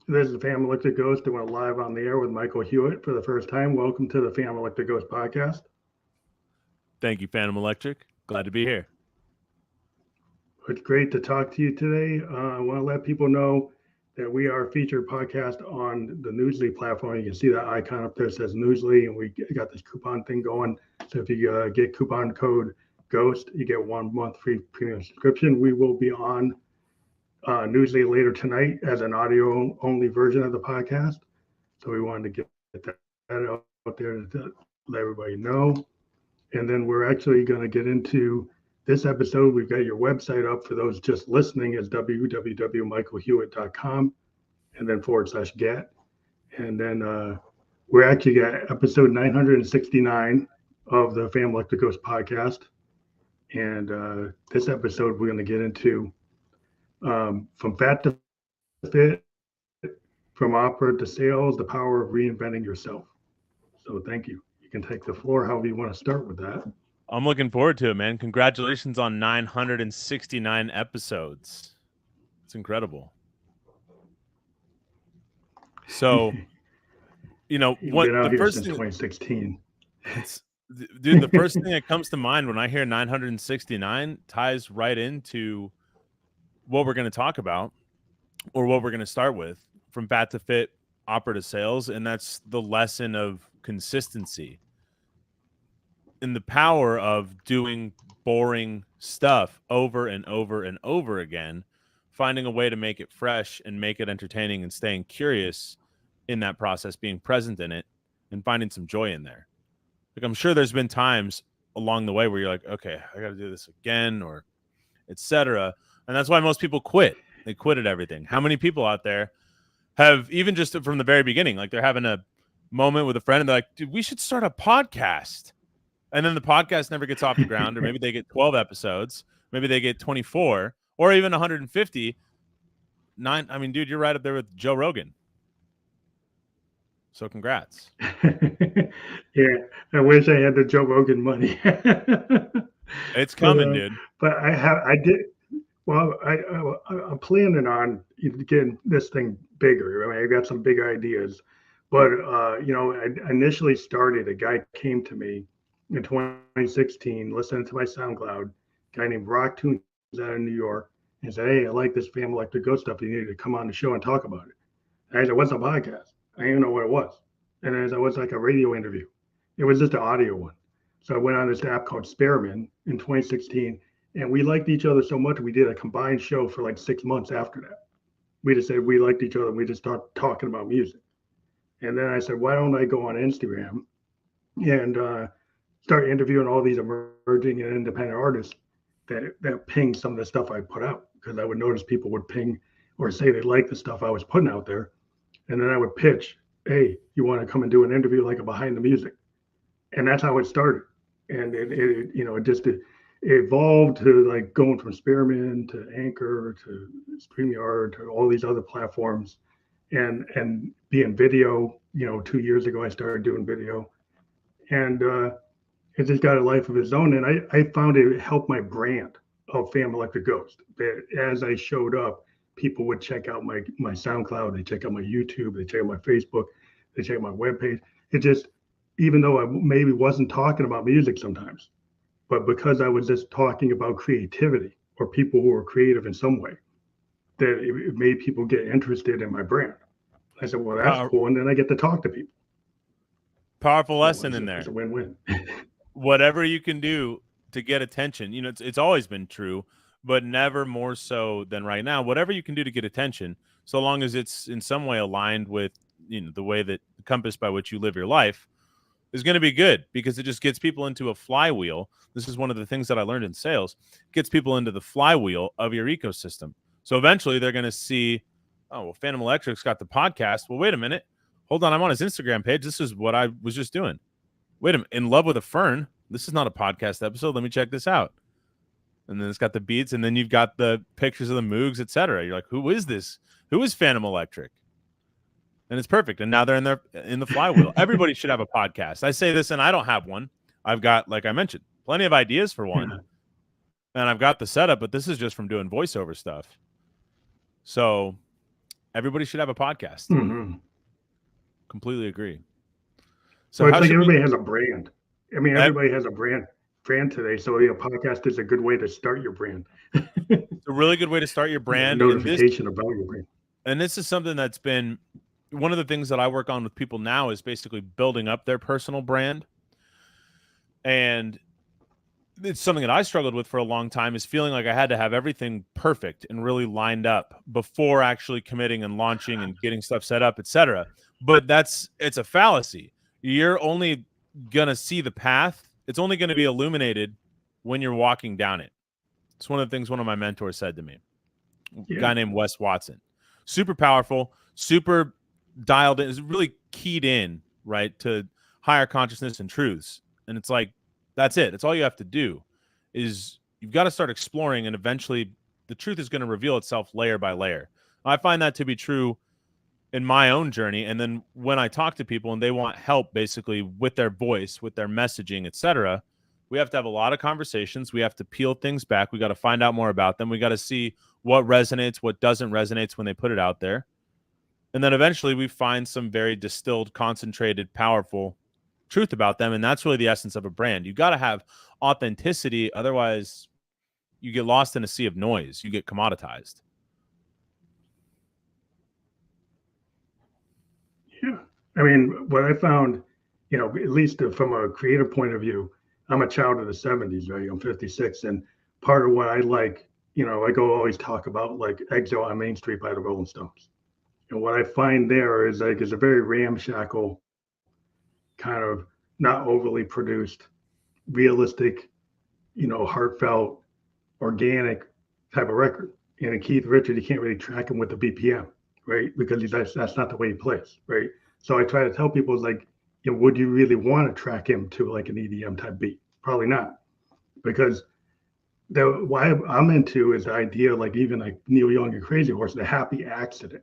This is the Family Electric Ghost doing live on the air with Michael Hewitt for the first time. Welcome to the Family Electric Ghost podcast. Thank you, Phantom Electric. Glad to be here. It's great to talk to you today. I want to let people know that we are a featured podcast on the Newsly platform. You can see that icon up there that says Newsly, and we got this coupon thing going. So if you get coupon code GHOST, you get 1 month free premium subscription. We will be on Newsly later tonight as an audio only version of the podcast. So we wanted to get that out there to let everybody know. And then we're actually going to get into this episode. We've got your website up for those just listening is www.michaelhewitt.com and then /get. And then we're actually got episode 969 of the Family Electric Ghost podcast. And this episode, we're going to get into from fat to fit, from opera to sales, the power of reinventing yourself. So thank you. You can take the floor however you want to start with that. I'm looking forward to it, man. Congratulations on 969 episodes. It's incredible. So, what the first thing 2016. Dude, the first thing that comes to mind when I hear 969 ties right into what we're going to talk about or what we're going to start with, from fat to fit, opera to sales. And that's the lesson of consistency and the power of doing boring stuff over and over and over again, finding a way to make it fresh and make it entertaining and staying curious in that process, being present in it and finding some joy in there. Like, I'm sure there's been times along the way where you're like, okay, I got to do this again, or etc. And that's why most people quit. They quit at everything. How many people out there have, even just from the very beginning, like they're having a moment with a friend and they're like, dude, we should start a podcast. And then the podcast never gets off the ground, or maybe they get 12 episodes, maybe they get 24 or even 150. I mean, dude, you're right up there with Joe Rogan. So congrats. Yeah, I wish I had the Joe Rogan money. It's coming, dude. But I did. Well, I'm planning on getting this thing bigger. I mean, I got some big ideas, but I initially started. A guy came to me in 2016, listening to my SoundCloud. A guy named Rock Tunes out of New York, and said, "Hey, I like this Family Electric Ghost stuff. You need to come on the show and talk about it." And I said, "What's a podcast?" I didn't even know what it was. And I said, "What's like a radio interview?" It was just an audio one. So I went on this app called Spearman in 2016. And we liked each other so much, we did a combined show for like 6 months after that. We just said we liked each other, and we just started talking about music. And then I said, why don't I go on Instagram and start interviewing all these emerging and independent artists that ping some of the stuff I put out, because I would notice people would ping or say they like the stuff I was putting out there. And then I would pitch, hey, you want to come and do an interview like a behind the music? And that's how it started. And it evolved to like going from Spearman to Anchor to StreamYard to all these other platforms, and being video. 2 years ago I started doing video, and it just got a life of its own. And I found it helped my brand of Family Electric Ghost. That as I showed up, people would check out my SoundCloud, they check out my YouTube, they check out my Facebook, they check out my webpage. It just, even though I maybe wasn't talking about music sometimes, but because I was just talking about creativity or people who were creative in some way, that it made people get interested in my brand. I said, well, that's cool. And then I get to talk to people. Powerful lesson in there. It's a win-win. Whatever you can do to get attention, it's always been true, but never more so than right now. Whatever you can do to get attention, so long as it's in some way aligned with, the way that the compass by which you live your life, is going to be good, because it just gets people into a flywheel. This is one of the things that I learned in sales. It gets people into the flywheel of your ecosystem. So eventually they're going to see, oh, well, Phantom Electric's got the podcast. Well, wait a minute. Hold on. I'm on his Instagram page. This is what I was just doing. Wait a minute. In Love with a Fern. This is not a podcast episode. Let me check this out. And then it's got the beats, and then you've got the pictures of the Moogs, etc. You're like, who is this? Who is Phantom Electric? And it's perfect. And now they're in the flywheel. Everybody should have a podcast. I say this, and I don't have one. I've got, like I mentioned, plenty of ideas for one. And I've got the setup, but this is just from doing voiceover stuff. So Everybody should have a podcast. Mm-hmm. Completely agree. So it's like everybody has a brand. I mean, everybody has a brand today. So a podcast is a good way to start your brand. It's a really good way to start your brand. Notification about your brand. And this is something that's been one of the things that I work on with people now is basically building up their personal brand. And it's something that I struggled with for a long time, is feeling like I had to have everything perfect and really lined up before actually committing and launching and getting stuff set up, etc. But it's a fallacy. You're only going to see the path. It's only going to be illuminated when you're walking down it. It's one of the things one of my mentors said to me. A guy named Wes Watson. Super powerful, super dialed in, is really keyed in, right, to higher consciousness and truths. And it's like, that's it. That's all you have to do, is you've got to start exploring, and eventually the truth is going to reveal itself layer by layer. I find that to be true in my own journey. And then when I talk to people and they want help basically with their voice, with their messaging, etc., we have to have a lot of conversations. We have to peel things back. We got to find out more about them. We got to see what resonates, what doesn't resonate when they put it out there. And then eventually we find some very distilled, concentrated, powerful truth about them. And that's really the essence of a brand. You got to have authenticity. Otherwise, you get lost in a sea of noise. You get commoditized. Yeah. I mean, what I found, at least from a creative point of view, I'm a child of the 70s, right? I'm 56. And part of what I like, I always talk about like Exile on Main Street by the Rolling Stones. And what I find there is like, it's a very ramshackle, kind of not overly produced, realistic, heartfelt, organic type of record. And in Keith Richards, you can't really track him with the BPM, right? Because that's not the way he plays, right? So I try to tell people, it's like, would you really want to track him to like an EDM type beat? Probably not, because why I'm into is the idea, like even like Neil Young and Crazy Horse, the happy accident.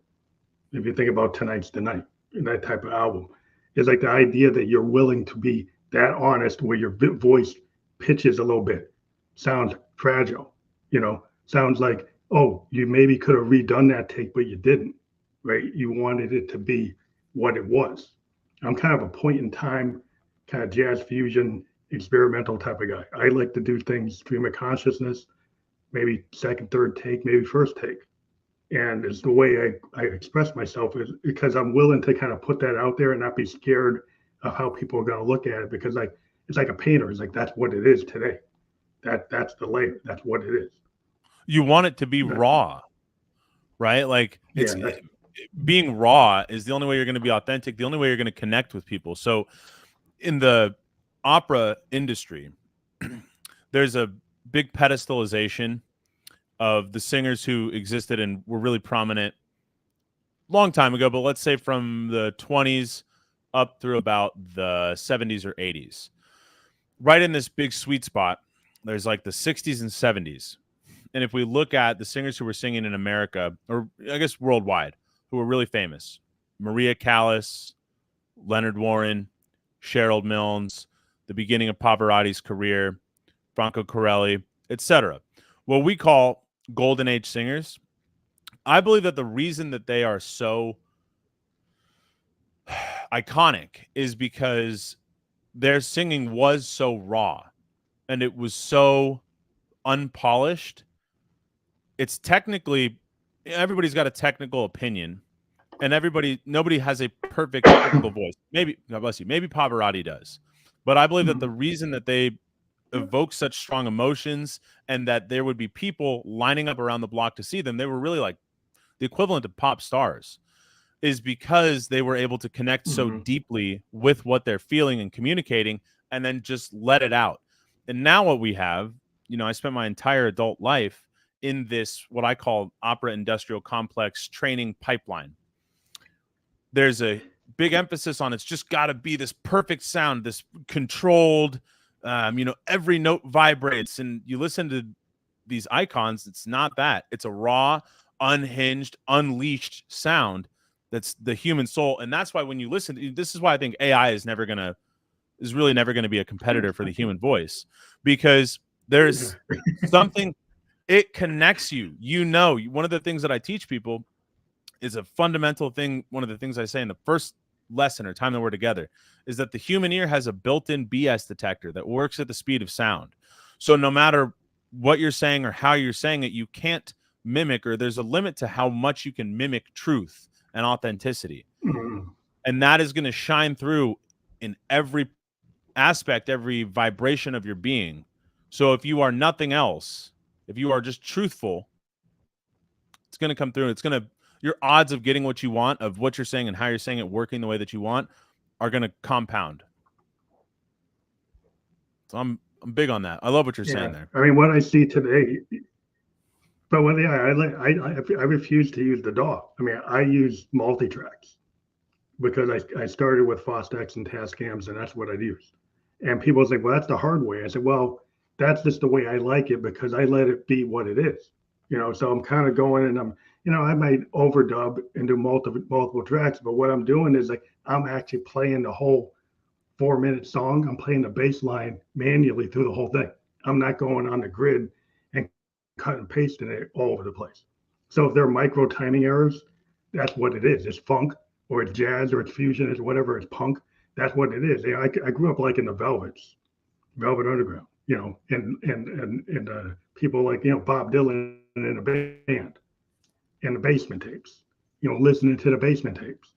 If you think about Tonight's the Night and that type of album, is like the idea that you're willing to be that honest, where your voice pitches a little bit, sounds fragile, sounds like, oh, you maybe could have redone that take, but you didn't, right? You wanted it to be what it was. I'm kind of a point in time, kind of jazz fusion, experimental type of guy. I like to do things stream of consciousness, maybe second, third take, maybe first take. And it's the way I express myself, is because I'm willing to kind of put that out there and not be scared of how people are going to look at it, because it's like a painter. It's like, that's what it is today. That's the layer. That's what it is. You want it to be raw, right? Like being raw is the only way you're going to be authentic, the only way you're going to connect with people. So in the opera industry, there's a big pedestalization of the singers who existed and were really prominent long time ago, but let's say from the 20s up through about the 70s or 80s. Right in this big sweet spot, there's like the 60s and 70s. And if we look at the singers who were singing in America, or I guess worldwide, who were really famous, Maria Callas, Leonard Warren, Cheryl Milnes, the beginning of Pavarotti's career, Franco Corelli, etc. What we call golden age singers, I believe that the reason that they are so iconic is because their singing was so raw and it was so unpolished. It's technically, everybody's got a technical opinion, and nobody has a perfect technical voice. Maybe, God bless you, maybe Pavarotti does. But I believe that the reason that they evoke such strong emotions and that there would be people lining up around the block to see them, they were really like the equivalent of pop stars, is because they were able to connect so deeply with what they're feeling and communicating, and then just let it out. And now what we have, I spent my entire adult life in this, what I call opera industrial complex training pipeline. There's a big emphasis on, it's just got to be this perfect sound, this controlled, every note vibrates. And you listen to these icons, it's not that. It's a raw, unhinged, unleashed sound that's the human soul. And that's why when you listen, this is why I think AI is really never going to be a competitor for the human voice, because there's something, it connects you. One of the things that I teach people is a fundamental thing. One of the things I say in the first lesson or time that we're together is that the human ear has a built-in BS detector that works at the speed of sound. So no matter what you're saying or how you're saying it, you can't mimic, or there's a limit to how much you can mimic truth and authenticity. Mhm. And that is going to shine through in every aspect, every vibration of your being. So if you are nothing else, if you are just truthful, it's going to come through. It's going to, your odds of getting what you want, of what you're saying and how you're saying it working the way that you want, are going to compound. So I'm big on that. I love what you're saying there. I mean, what I see today, but when I refuse to use the DAW. I mean, I use multi-tracks because I started with Fostex and Tascams, and that's what I used. And people say, well, that's the hard way. I said, well, that's just the way I like it because I let it be what it is. So I'm kind of going and I might overdub and do multiple tracks, but what I'm doing is like I'm actually playing the whole 4-minute song. I'm playing the bass line manually through the whole thing. I'm not going on the grid and cut and pasting it all over the place. So if there are micro timing errors, that's what it is. It's funk or it's jazz or it's fusion, it's whatever, it's punk. That's what it is. I grew up like in the Velvet Underground, and people like Bob Dylan in a band and the basement tapes, listening to the basement tapes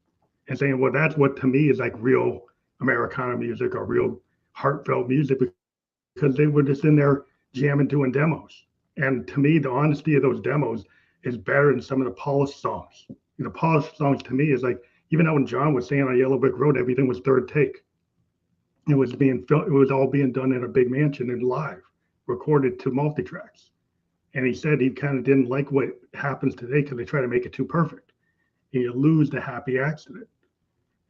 and saying, well, that's what to me is like real Americana music or real heartfelt music because they were just in there jamming, doing demos. And to me, the honesty of those demos is better than some of the polished songs. The polished songs to me is like, even though when John was saying on Yellow Brick Road, everything was third take. It was all being done in a big mansion and live, recorded to multi-tracks. And he said he kind of didn't like what happens today because they try to make it too perfect. And you lose the happy accident.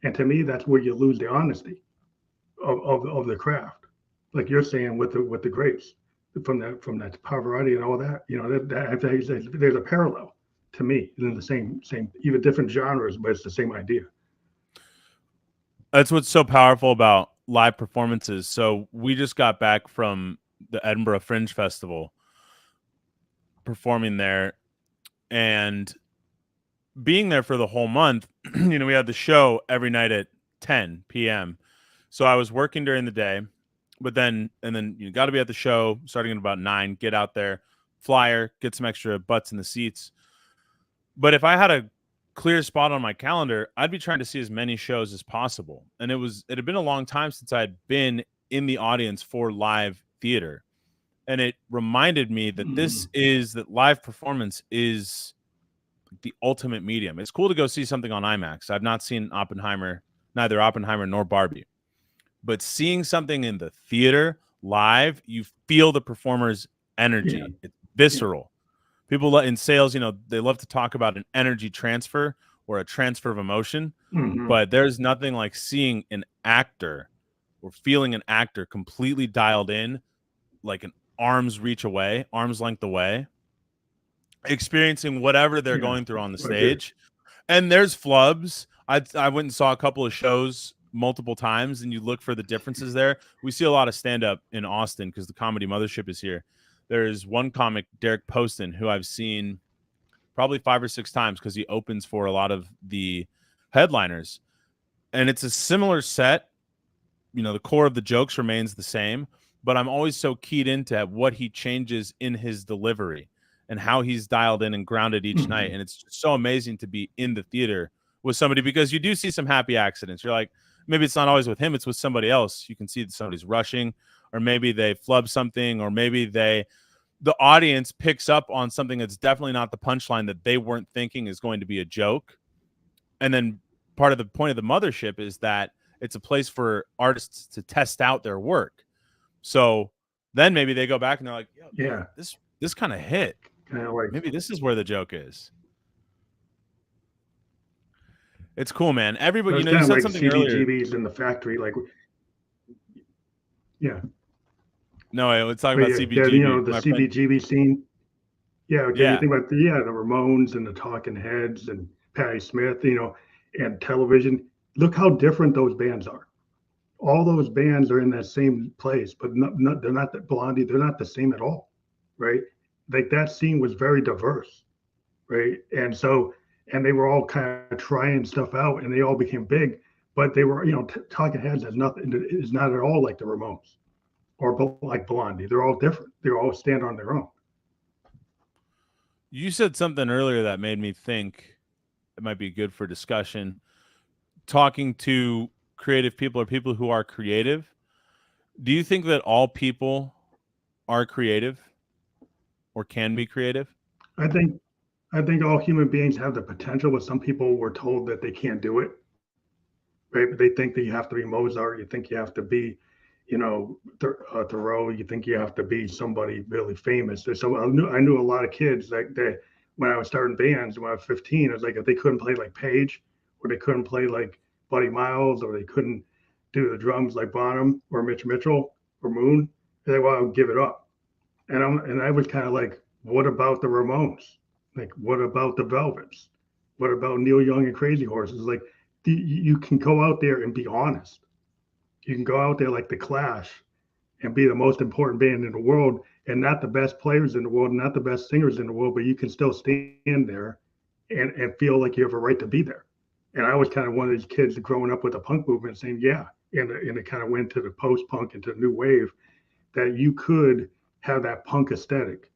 And to me, that's where you lose the honesty of the craft. Like you're saying with the grapes, from that Pavarotti and all that, there's a parallel to me in the same even different genres, but it's the same idea. That's what's so powerful about live performances. So we just got back from the Edinburgh Fringe Festival, performing there, and being there for the whole month. We had the show every night at 10 p.m. So I was working during the day, but then you got to be at the show starting at about 9, get out there, flyer, get some extra butts in the seats. But if I had a clear spot on my calendar, I'd be trying to see as many shows as possible. And it had been a long time since I'd been in the audience for live theater. And it reminded me that that live performance is the ultimate medium. It's cool to go see something on IMAX. I've not seen neither Oppenheimer nor Barbie. But seeing something in the theater live, you feel the performer's energy. Yeah. It's visceral. People in sales, they love to talk about an energy transfer or a transfer of emotion, but there's nothing like seeing an actor or feeling an actor completely dialed in, like an arm's length away, experiencing whatever they're going through on the stage. And there's flubs. I went and saw a couple of shows multiple times, and you look for the differences there. We see a lot of stand-up in Austin because the Comedy Mothership is here. There's one comic, Derek Poston, who I've seen probably 5 or 6 times because he opens for a lot of the headliners. And it's a similar set. The core of the jokes remains the same, but I'm always so keyed into what he changes in his delivery and how he's dialed in and grounded each night. And it's so amazing to be in the theater with somebody because you do see some happy accidents. You're like, maybe it's not always with him, it's with somebody else. You can see that somebody's rushing, or maybe they flub something, or maybe the audience picks up on something that's definitely not the punchline that they weren't thinking is going to be a joke. And then part of the point of the mothership is that it's a place for artists to test out their work. So then maybe they go back and they're like, yeah, this kind of hit. Maybe this is where the joke is. It's cool, man. Everybody, you said like something CBGBs in the factory, like, yeah. No, let's talk about CBGB. The CBGB scene. Yeah, okay. You think about the Ramones and the Talking Heads and Patti Smith, and television. Look how different those bands are. All those bands are in that same place, but they're not that Blondie. They're not the same at all, right? Like that scene was very diverse, right? And so and they were all kind of trying stuff out, and they all became big. But they were, Talking Heads has nothing is not at all like the Ramones or like Blondie. They're all different. They all stand on their own. You said something earlier that made me think it might be good for discussion. Talking to creative people or people who are creative, do you think that all people are creative or can be creative? I think I think all human beings have the potential, but some people were told that they can't do it. Right? They think that you have to be Mozart. You think you have to be, Thoreau. You think you have to be somebody really famous. So I knew a lot of kids that when I was starting bands when I was 15, it was like if they couldn't play like Page, or they couldn't play like Buddy Miles, or they couldn't do the drums like Bonham or Mitch Mitchell or Moon, they well, I would give it up. And I was kind of like, what about the Ramones? Like, what about the Velvets? What about Neil Young and Crazy Horses? Like, you can go out there and be honest. You can go out there like the Clash and be the most important band in the world, and not the best players in the world, not the best singers in the world, but you can still stand there and feel like you have a right to be there. And I was kind of one of these kids growing up with the punk movement saying, yeah, and it kind of went to the post punk and to the new wave, that you could have that punk aesthetic,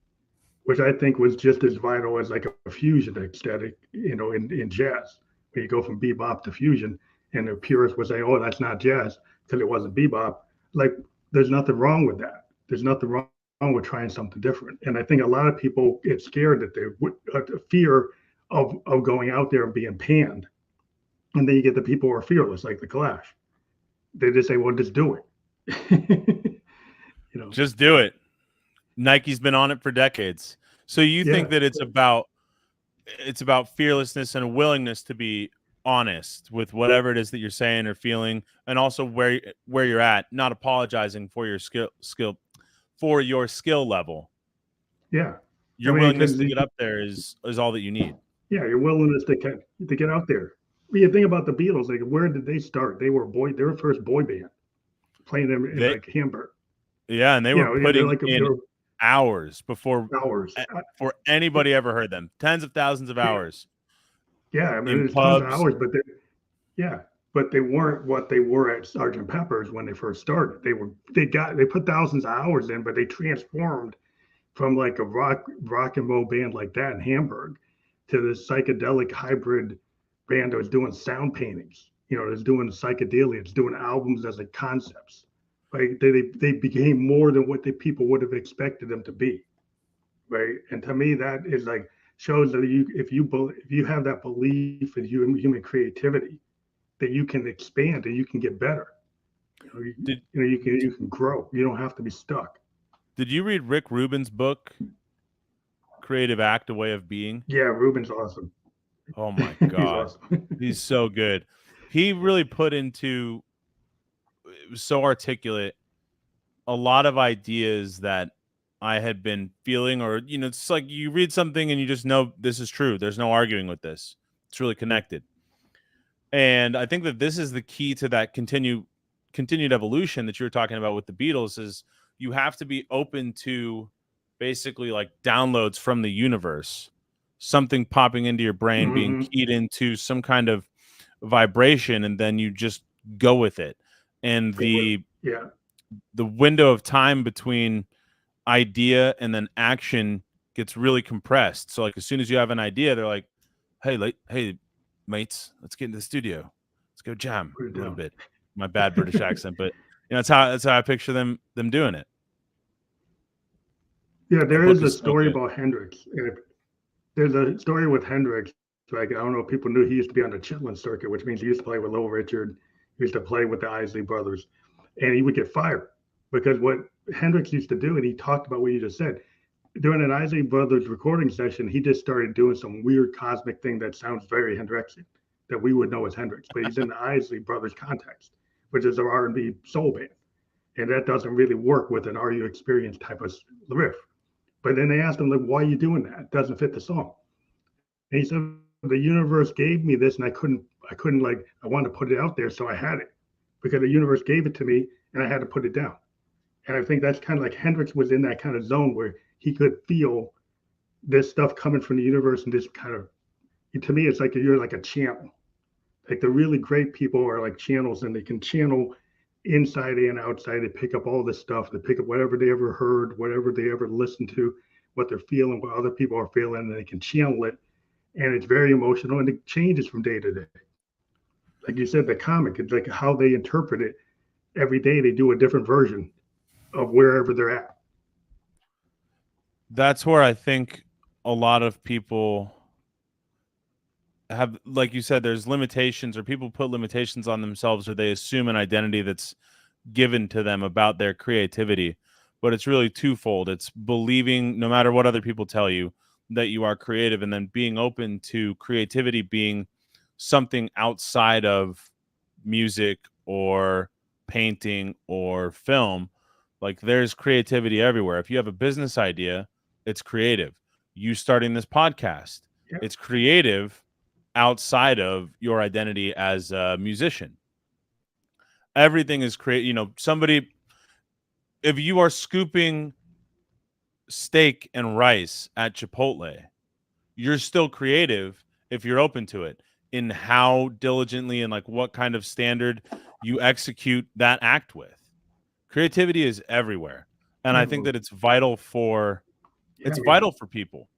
which I think was just as vital as like a fusion aesthetic, in jazz. When you go from bebop to fusion, and the purists would say, "Oh, that's not jazz because it wasn't bebop." Like, there's nothing wrong with that. There's nothing wrong with trying something different. And I think a lot of people get scared that they would fear of going out there and being panned, and then you get the people who are fearless, like the Clash. They just say, "Well, just do it." Just do it. Nike's been on it for decades. So you think that it's about fearlessness and a willingness to be honest with whatever it is that you're saying or feeling, and also where you're at, not apologizing for your skill level. Yeah. Your willingness to get up there is all that you need. Yeah, your willingness to get out there. When you think about the Beatles, like, where did they start? They were first boy band, playing them in like Hamburg. Yeah, and they were putting in hours before anybody ever heard them. Tens of thousands of hours. Yeah, I mean, there's tons of hours, but they weren't what they were at Sgt. Pepper's when they first started. They put thousands of hours in, but they transformed from like a rock and roll band like that in Hamburg to this psychedelic hybrid band that was doing sound paintings. That's doing psychedelia. It's doing albums as like concepts. Right? They became more than what the people would have expected them to be. Right? And to me, that is like shows that if you have that belief in human creativity, that you can expand and you can get better. You can grow. You don't have to be stuck. Did you read Rick Rubin's book, Creative Act: A Way of Being? Yeah, Rubin's awesome. Oh my God. Awesome. He's so good. He really put into, it was so articulate, a lot of ideas that I had been feeling, or, it's like you read something and you just know this is true. There's no arguing with this. It's really connected. And I think that this is the key to that continued evolution that you were talking about with the Beatles, is you have to be open to basically like downloads from the universe, something popping into your brain, being keyed into some kind of vibration, and then you just go with it. And the window of time between idea and then action gets really compressed. So like as soon as you have an idea, they're like, hey mates, let's get into the studio, let's go jam a little bit. My bad British accent, but that's how I picture them doing it. Yeah, there is a story about Hendrix. There's a story with Hendrix. Like, I don't know if people knew, he used to be on the Chitlin circuit, which means he used to play with Little Richard. He used to play with the Isley Brothers, and he would get fired because what Hendrix used to do, and he talked about what you just said, during an Isley Brothers recording session, he just started doing some weird cosmic thing that sounds very Hendrixian, that we would know as Hendrix, but he's in the Isley Brothers context, which is an R&B soul band, and that doesn't really work with an Are You Experienced type of riff. But then they asked him, like, why are you doing that? It doesn't fit the song. And he said, the universe gave me this, and I couldn't like, I wanted to put it out there, so I had it because the universe gave it to me, and I had to put it down. And I think that's kind of like Hendrix was in that kind of zone where he could feel this stuff coming from the universe and just kind of to me, it's like you're like a channel. Like the really great people are like channels, and they can channel inside and outside. They pick up all this stuff. They pick up whatever they ever heard, whatever they ever listened to, what they're feeling, what other people are feeling, and they can channel it. And it's very emotional, and it changes from day to day. Like you said, the comic, it's like how they interpret it. Every day they do a different version of wherever they're at. That's where I think a lot of people have, like you said, there's limitations, or people put limitations on themselves, or they assume an identity that's given to them about their creativity. But it's really twofold. It's believing, no matter what other people tell you, that you are creative, and then being open to creativity being something outside of music or painting or film. Like, there's creativity everywhere. If you have a business idea, it's creative. You starting this podcast, Yeah. it's creative outside of your identity as a musician. Everything is creative. You know, somebody, if you are scooping steak and rice at Chipotle, you're still creative if you're open to it, in how diligently and like what kind of standard you execute that act with. Creativity is everywhere. And I think that it's vital for people.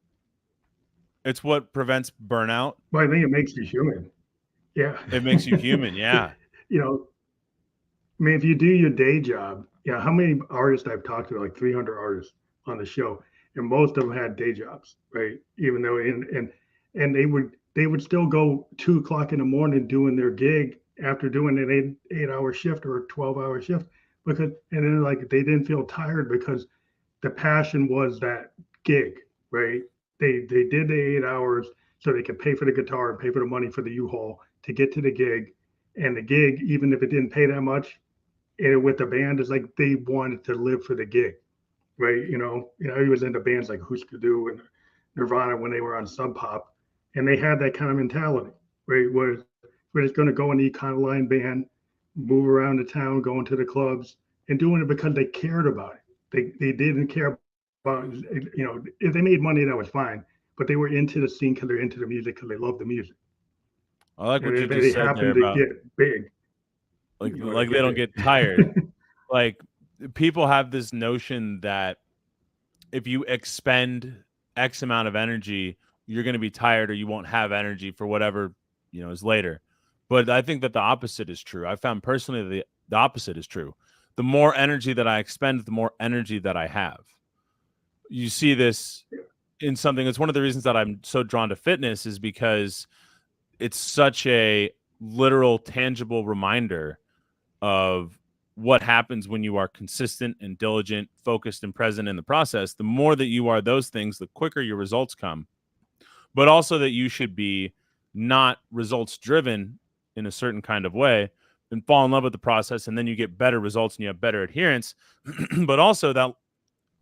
It's what prevents burnout. Well, I think it makes you human. Yeah. It makes you human. Yeah. You know, I mean, if you do your day job, yeah, how many artists I've talked to, like 300 artists on the show, and most of them had day jobs, right? Even though, and they would still go 2 o'clock in the morning doing their gig after doing an 8 hour shift or a 12 hour shift, because, and then like they didn't feel tired because the passion was that gig, right? They did the 8 hours so they could pay for the guitar and pay for the money for the U-Haul to get to the gig, and the gig, even if it didn't pay that much, and with the band, is like they wanted to live for the gig, right? He was into bands like Husker Du and Nirvana when they were on Sub Pop, and they had that kind of mentality, right? Where we're just going to go in the Econoline band, move around the town, going to the clubs, and doing it because they cared about it. They didn't care about, if they made money, that was fine, but they were into the scene because they're into the music, because they love the music. I like what And you if just they said there happen to about get big, like they don't get tired. Like, people have this notion that if you expend X amount of energy, you're going to be tired, or you won't have energy for whatever, is later. But I think that the opposite is true. I found personally that the opposite is true. The more energy that I expend, the more energy that I have. You see this in something. It's one of the reasons that I'm so drawn to fitness, is because it's such a literal, tangible reminder of what happens when you are consistent and diligent, focused and present in the process. The more that you are those things, the quicker your results come. But also that you should be not results driven in a certain kind of way, and fall in love with the process, and then you get better results and you have better adherence. But also that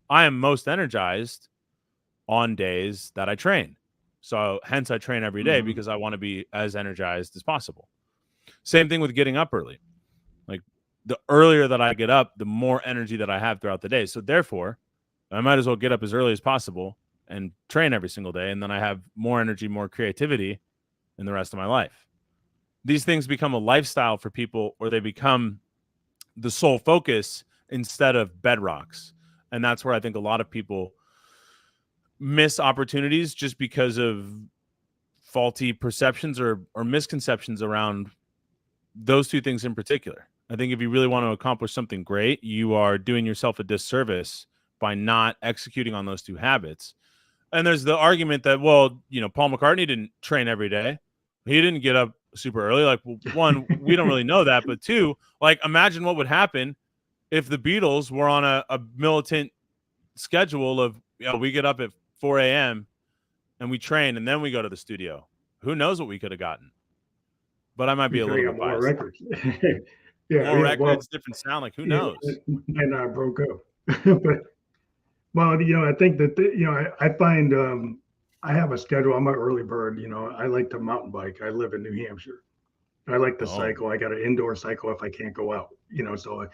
I am most energized on days that I train. So hence I train every day, because I want to be as energized as possible. Same thing with getting up early. Like, the earlier that I get up, the more energy that I have throughout the day. So therefore, I might as well get up as early as possible and train every single day. And then I have more energy, more creativity in the rest of my life. These things become a lifestyle for people, or they become the sole focus instead of bedrocks. And that's where I think a lot of people miss opportunities, just because of faulty perceptions or misconceptions around those two things in particular. I think if you really want to accomplish something great, you are doing yourself a disservice by not executing on those two habits. And there's the argument that, well, Paul McCartney didn't train every day. He didn't get up super early. Like, well, one, we don't really know that. But two, like, imagine what would happen if the Beatles were on a militant schedule of, we get up at 4 a.m. and we train, and then we go to the studio. Who knows what we could have gotten? But I might be a little bit biased. More records. More records, different sound. Like, who knows? And I broke up. But, well, I think that, I find I have a schedule. I'm an early bird. I like to mountain bike. I live in New Hampshire. I like to cycle. I got an indoor cycle if I can't go out. So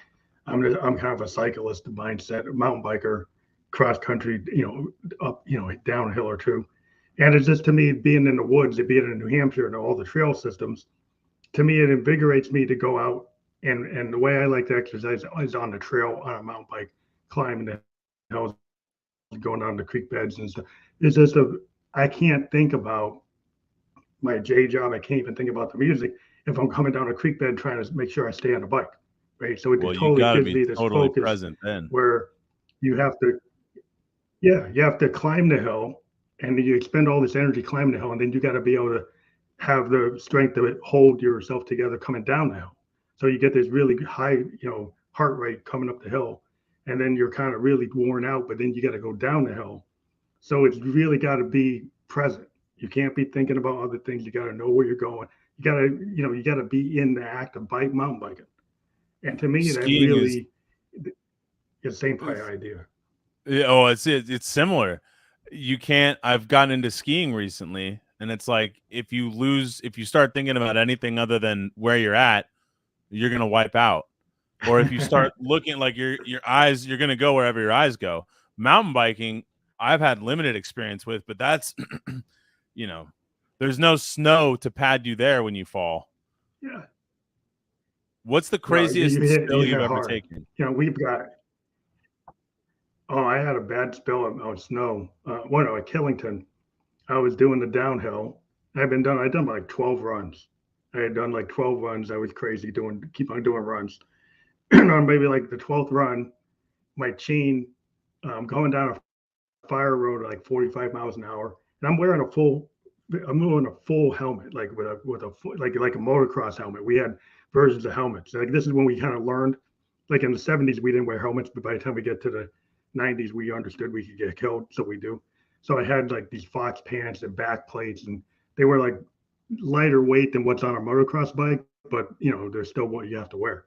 I'm kind of a cyclist mindset, a mountain biker, cross country, up, downhill or two. And it's just, to me, being in the woods and being in New Hampshire and all the trail systems, to me, it invigorates me to go out. And the way I like to exercise is on the trail, on a mountain bike, climbing the hills, going down the creek beds and stuff. It's just I can't think about my day job. I can't even think about the music if I'm coming down a creek bed trying to make sure I stay on the bike, right? So it Well, you totally got to gives be me this totally focus present then. where you have to, yeah, you have to climb the hill, and you expend all this energy climbing the hill, and then you got to be able to have the strength to hold yourself together coming down the hill. So you get this really high, heart rate coming up the hill, and then you're kind of really worn out, but then you got to go down the hill. So it's really got to be present. You can't be thinking about other things. You got to know where you're going. You got to be in the act of mountain biking. And to me, that Skiing is really is the same idea. oh, it's similar. You can't. I've gotten into skiing recently, and it's like if you start thinking about anything other than where you're at, you're gonna wipe out. Or if you start looking like your eyes, you're gonna go wherever your eyes go. Mountain biking, I've had limited experience with, but that's there's no snow to pad you there when you fall. Yeah. What's the Well, craziest spill you you've hit ever hard. taken? We've got. Oh, I had a bad spill of snow. At Killington, I was doing the downhill. I'd done like 12 runs. I had done like 12 runs. I was crazy keep on doing runs. On maybe like the 12th run, my chain, going down a fire road at like 45 miles an hour, and I'm wearing a full helmet, like with a like a motocross helmet. We had versions of helmets. Like this is when we kind of learned. Like in the 70s, we didn't wear helmets, but by the time we get to the 90s, we understood we could get killed, so we do. So I had like these Fox pants and back plates, and they were like lighter weight than what's on a motocross bike, but they're still what you have to wear.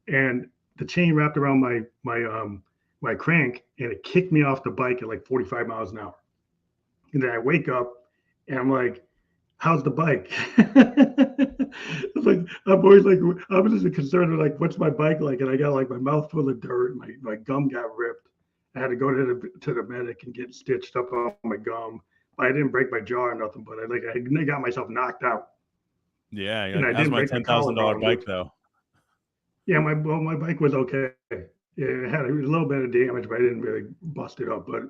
And the chain wrapped around my crank, and it kicked me off the bike at like 45 miles an hour. And then I wake up, and I'm like, "How's the bike?" It's like I'm always like, I was just concerned with like, what's my bike like? And I got like my mouth full of dirt, my gum got ripped. I had to go to the medic and get stitched up on my gum. I didn't break my jaw or nothing, but I got myself knocked out. Yeah, And I how's didn't my break my $10,000 collarbone. bike though? Yeah, my bike was okay. It had a little bit of damage, but I didn't really bust it up. But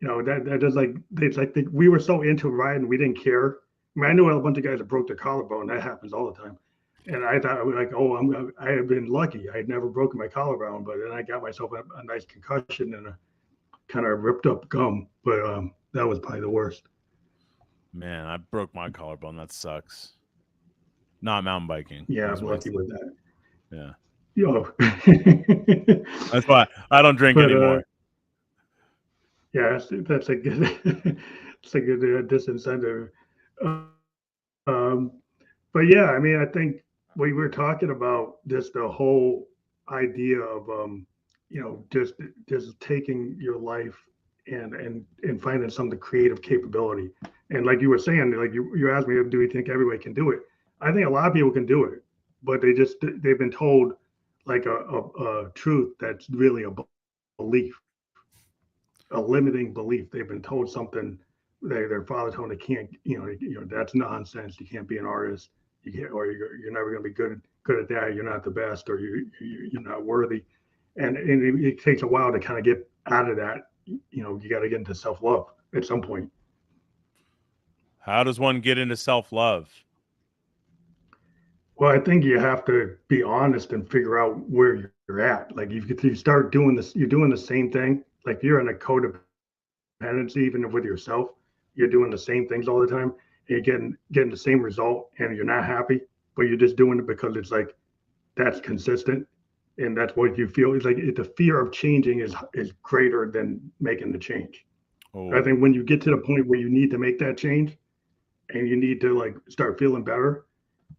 that does like it's like we were so into riding, we didn't care. I mean, I knew a bunch of guys that broke their collarbone. That happens all the time. And I thought like, oh, I had been lucky. I had never broken my collarbone, but then I got myself a nice concussion and a kind of ripped up gum. But that was probably the worst. Man, I broke my collarbone. That sucks. Not mountain biking. Yeah, That's I'm what lucky with that. Yeah. Yo. That's why I don't drink But anymore. yeah, that's a good it's a good disincentive. Um, but yeah, I mean, I think we were talking about just the whole idea of just taking your life and finding some of the creative capability. And like you were saying, like you asked me, do we think everybody can do it? I think a lot of people can do it, but they've been told like a truth that's really a belief, a limiting belief. They've been told something. Their father told them they can't. That's nonsense. You can't be an artist. You can't, or you're never going to be good at that. You're not the best, or you're not worthy. And it takes a while to kind of get out of that. You got to get into self love at some point. How does one get into self-love? Well, I think you have to be honest and figure out where you're at. Like if you start doing this, you're doing the same thing. Like you're in a codependency, even with yourself. You're doing the same things all the time, and you're getting the same result, and you're not happy. But you're just doing it because it's like that's consistent, and that's what you feel. It's like the fear of changing is greater than making the change. Oh, I think when you get to the point where you need to make that change, and you need to like start feeling better,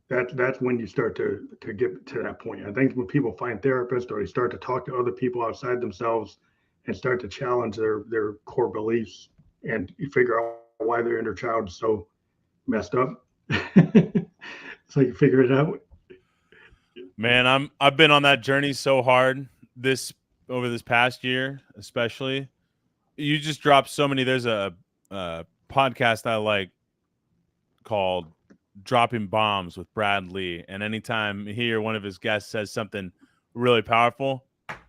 that's when you start to get to that point. I think when people find therapists or they start to talk to other people outside themselves and start to challenge their core beliefs and you figure out why their inner child is so messed up. So you figure it out. man, I've been on that journey so hard over this past year, especially. You just dropped so many. There's a podcast I like called Dropping Bombs with Brad Lee. And anytime he or one of his guests says something really powerful,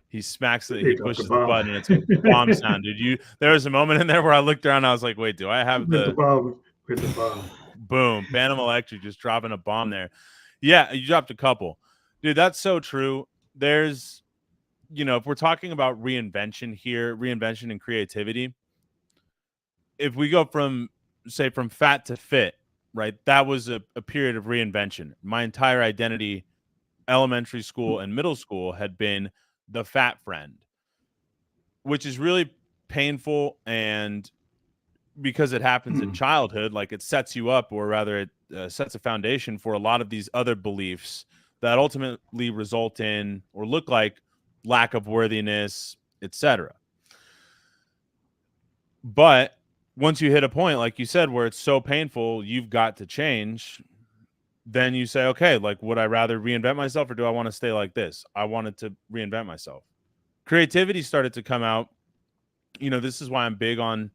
he smacks it, he pushes the button, and it's a bomb sound, dude. There was a moment in there where I looked around and I was like, wait, do I have with the bomb? With the bomb. Boom. Phantom Electric just dropping a bomb there. Yeah, you dropped a couple. Dude, that's so true. There's, if we're talking about reinvention here, reinvention and creativity, if we go from fat to fit, right? That was a period of reinvention. My entire identity, elementary school and middle school, had been the fat friend, which is really painful. And because it happens in childhood, like, it sets you up, or rather it sets a foundation for a lot of these other beliefs that ultimately result in or look like lack of worthiness, etc. But once you hit a point, like you said, where it's so painful, you've got to change, then you say, okay, like, would I rather reinvent myself, or do I want to stay like this? I wanted to reinvent myself. Creativity started to come out. This is why I'm big on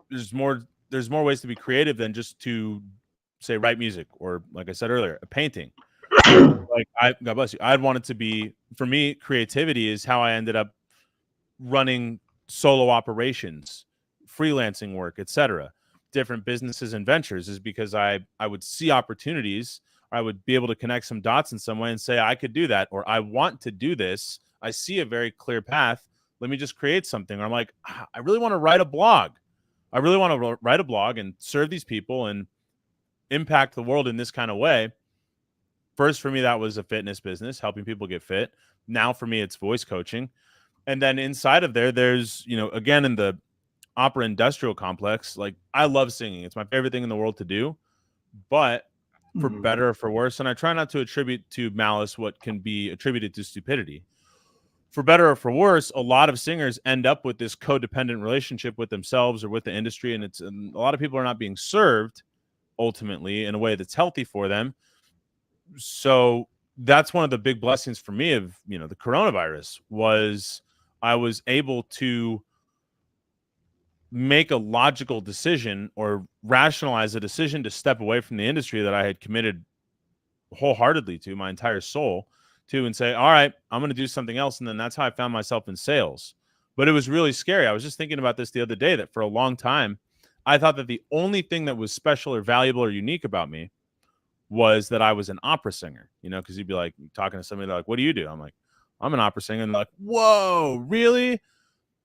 there's more ways to be creative than just to say write music, or, like I said earlier, a painting. Like, God bless you. I'd want it to be, for me, creativity is how I ended up running solo operations, freelancing work, etc. Different businesses and ventures, is because I would see opportunities. I would be able to connect some dots in some way and say, I could do that, or I want to do this. I see a very clear path. Let me just create something. Or I'm like, I really want to write a blog. I really want to write a blog and serve these people and impact the world in this kind of way. First, for me, that was a fitness business, helping people get fit. Now, for me, it's voice coaching. And then inside of there's, again, in the opera industrial complex, like, I love singing. It's my favorite thing in the world to do. But for better or for worse, and I try not to attribute to malice what can be attributed to stupidity. For better or for worse, a lot of singers end up with this codependent relationship with themselves or with the industry, and a lot of people are not being served ultimately in a way that's healthy for them. So that's one of the big blessings for me of, the coronavirus, was I was able to make a logical decision, or rationalize a decision, to step away from the industry that I had committed wholeheartedly to, my entire soul to, and say, all right, I'm going to do something else. And then that's how I found myself in sales. But it was really scary. I was just thinking about this the other day, that for a long time, I thought that the only thing that was special or valuable or unique about me was that I was an opera singer, because you'd be like talking to somebody, like, what do you do? I'm like, I'm an opera singer. And they're like, whoa, really?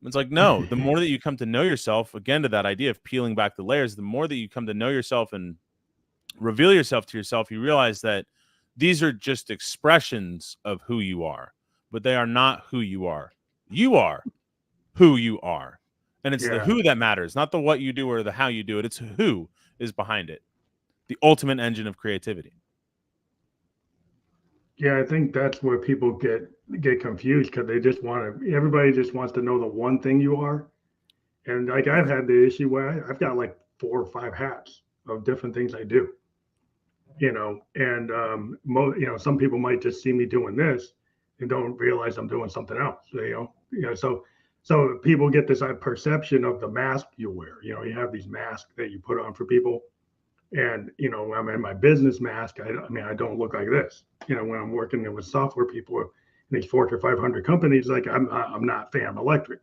It's like, no, the more that you come to know yourself, again, to that idea of peeling back the layers, the more that you come to know yourself and reveal yourself to yourself, you realize that these are just expressions of who you are, but they are not who you are. You are who you are. And it's the who that matters, not the what you do or the how you do it. It's who is behind it. The ultimate engine of creativity. Yeah, I think that's where people get confused, because everybody just wants to know the one thing you are. And like, I've had the issue where I've got like 4 or 5 hats of different things I do. And some people might just see me doing this and don't realize I'm doing something else. So people get this perception of the mask you wear. You have these masks that you put on for people, and I'm in my business mask. I don't look like this. When I'm working with software people in these Fortune 500 companies, like, I'm not Phantom Electric.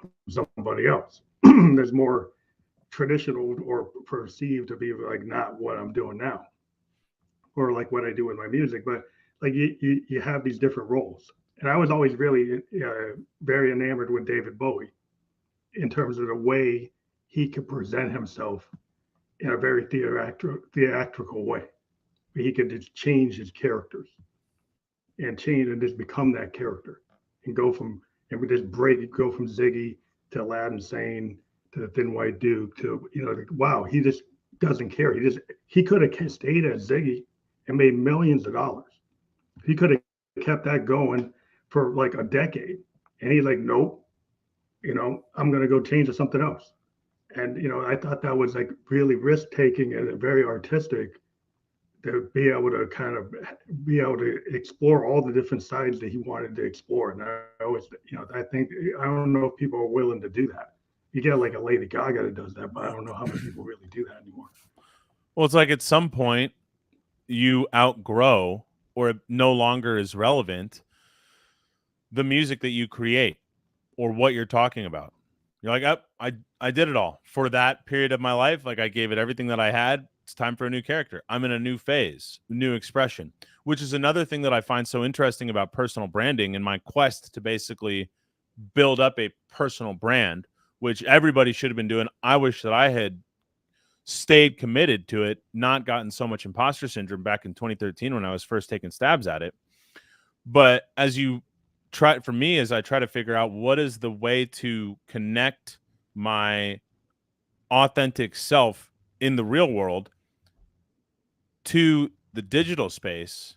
I'm somebody else. There's more traditional or perceived to be like not what I'm doing now, or like what I do in my music. But like, you have these different roles. And I was always really very enamored with David Bowie, in terms of the way he could present himself in a very theatrical way. He could just change his characters and just become that character, and go from Ziggy to Aladdin Sane to the Thin White Duke to, wow, he just doesn't care. He could have stayed as Ziggy and made millions of dollars. He could have kept that going for like a decade. And he's like, nope, I'm going to go change to something else. And, I thought that was like really risk taking and very artistic, to be able to explore all the different sides that he wanted to explore. And I always, I don't know if people are willing to do that. You get like a Lady Gaga that does that, but I don't know how many people really do that anymore. Well, it's like at some point you outgrow or it no longer is relevant the music that you create or what you're talking about. You're like, oh, I did it all for that period of my life. Like I gave it everything that I had. It's time for a new character. I'm in a new phase, new expression, which is another thing that I find so interesting about personal branding and my quest to basically build up a personal brand, which everybody should have been doing. I wish that I had stayed committed to it, not gotten so much imposter syndrome back in 2013 when I was first taking stabs at it. But as you try, for me, as I try to figure out what is the way to connect my authentic self in the real world to the digital space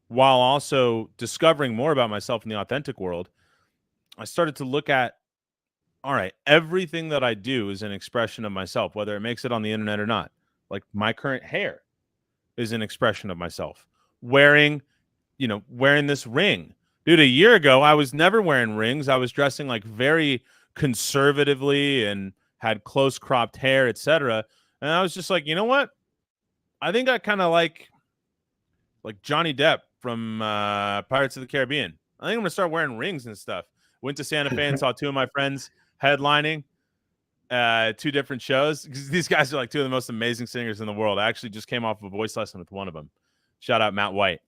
while also discovering more about myself in the authentic world, I started to look at, all right, everything that I do is an expression of myself, whether it makes it on the internet or not. Like my current hair is an expression of myself. Wearing this ring. Dude, a year ago, I was never wearing rings. I was dressing like very conservatively and had close cropped hair, etc. And I was just like, you know what? I think I kind of like Johnny Depp from Pirates of the Caribbean. I think I'm gonna start wearing rings and stuff. Went to Santa Fe and saw two of my friends headlining two different shows. These guys are like two of the most amazing singers in the world. I actually just came off of a voice lesson with one of them. Shout out Matt White.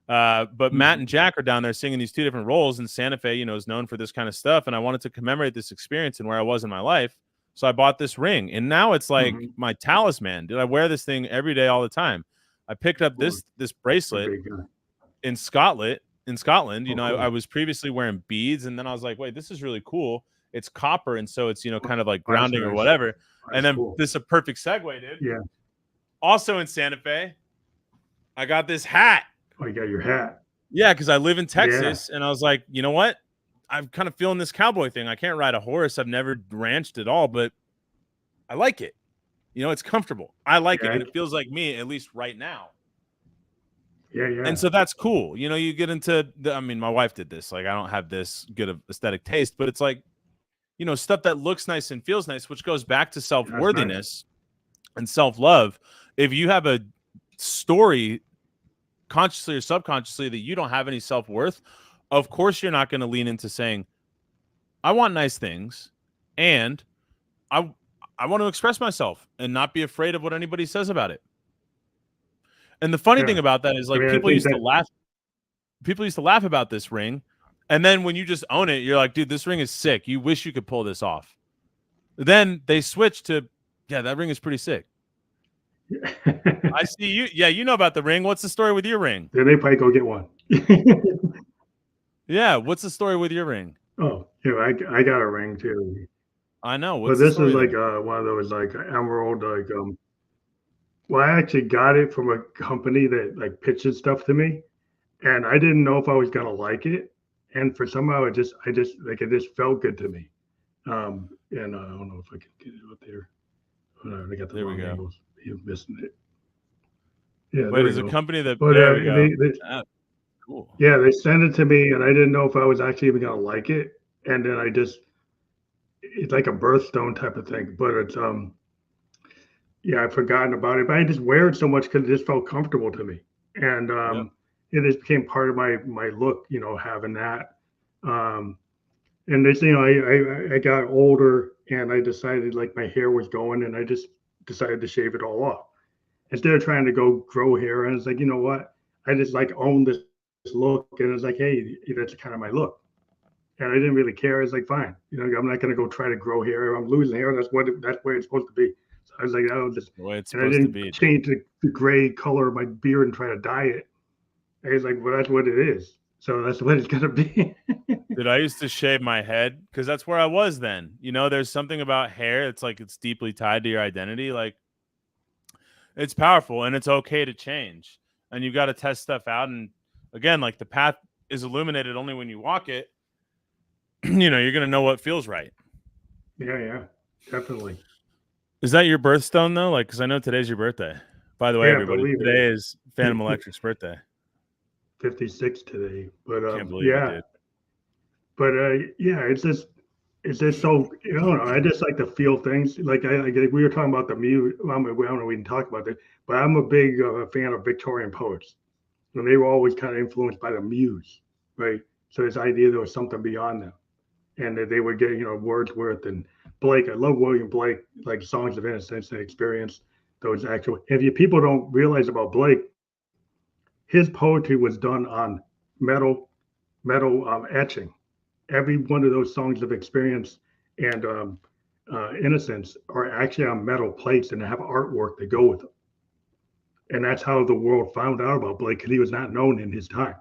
But Matt and Jack are down there singing these two different roles, and Santa Fe, is known for this kind of stuff. And I wanted to commemorate this experience and where I was in my life. So I bought this ring, and now it's like my talisman. Dude, I wear this thing every day, all the time. I picked up this bracelet in Scotland. I was previously wearing beads, and then I was like, wait, this is really cool. It's copper, and so it's kind of like grounding or whatever. And then this is a perfect segue, dude. Yeah. Also in Santa Fe, I got this hat. Oh, you got your hat. Yeah, because I live in Texas, and I was like, you know what? I'm kind of feeling this cowboy thing. I can't ride a horse. I've never ranched at all, but I like it. It's comfortable. I like it, and it feels like me, at least right now. Yeah. And so that's cool. You get into my wife did this. Like, I don't have this good of aesthetic taste, but it's like, stuff that looks nice and feels nice, which goes back to self-worthiness and self-love. If you have a story consciously or subconsciously that you don't have any self-worth, of course you're not going to lean into saying, I want nice things and I want to express myself and not be afraid of what anybody says about it. And the funny thing about that is people used to laugh about this ring, and then when you just own it, you're like, dude, this ring is sick. You wish you could pull this off. Then they switch to, yeah, that ring is pretty sick. I see you. Yeah, you know about the ring. What's the story with your ring? Then they probably go get one. Yeah, what's the story with your ring? Oh, I got a ring too. I know. But this is like one of those like emerald well, I actually got it from a company that like pitches stuff to me, and I didn't know if I was gonna like it, and for somehow it just felt good to me. And I don't know if I can get it up there. I got the wrong angles. You're missing it. Yeah. Wait, there's a company that. But there we go. Cool. Yeah, they sent it to me, and I didn't know if I was actually even gonna like it, and then it's like a birthstone type of thing, but it's I've forgotten about it, but I just wear it so much because it just felt comfortable to me, and it just became part of my look, having that. And this, I got older, and I decided like my hair was going, and I just decided to shave it all off instead of trying to go grow hair. And it's like, you know what? I just like own this look, and it's like, hey, that's kind of my look. And I didn't really care. It's like, fine, I'm not gonna go try to grow hair. I'm losing hair. That's where it's supposed to be. So I was like, oh, just the way it's and I supposed didn't to be. change the gray color of my beard and try to dye it. And it's like, well, that's what it is. So that's what it's gonna be. Dude, I used to shave my head because that's where I was then. There's something about hair. It's like it's deeply tied to your identity. Like, it's powerful, and it's okay to change. And you've got to test stuff out. And again, like the path is illuminated only when you walk it. You're gonna know what feels right. Yeah, definitely. Is that your birthstone though? Like, because I know today's your birthday. By the way, everybody, today is Phantom Electric's birthday. 56 today, but can't believe it, dude. But it's just it's just so, I don't know. I just like to feel things. Like we were talking about the music. I don't know. We didn't talk about that, but I'm a big fan of Victorian poets, and they were always kind of influenced by the muse, right? So this idea there was something beyond them, and that they would get, Wordsworth and Blake. I love William Blake, like Songs of Innocence and Experience. Those actual. If you people don't realize about Blake, his poetry was done on metal etching. Every one of those Songs of Experience and Innocence are actually on metal plates and have artwork that go with them. And that's how the world found out about Blake, because he was not known in his time.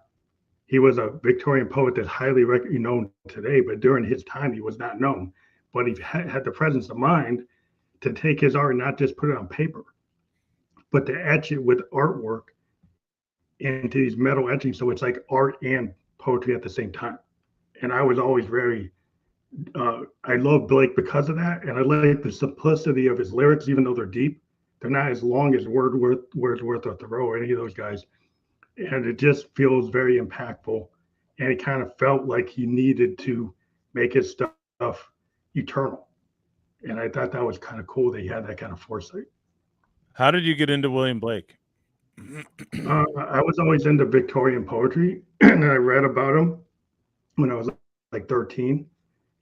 He was a Victorian poet that's highly known today, but during his time, he was not known. But he had the presence of mind to take his art and not just put it on paper, but to etch it with artwork into these metal etchings. So it's like art and poetry at the same time. And I was always I love Blake because of that. And I like the simplicity of his lyrics, even though they're deep. They're not as long as Wordsworth or Thoreau or any of those guys. And it just feels very impactful. And it kind of felt like he needed to make his stuff eternal. And I thought that was kind of cool that he had that kind of foresight. How did you get into William Blake? I was always into Victorian poetry, and I read about him when I was like 13,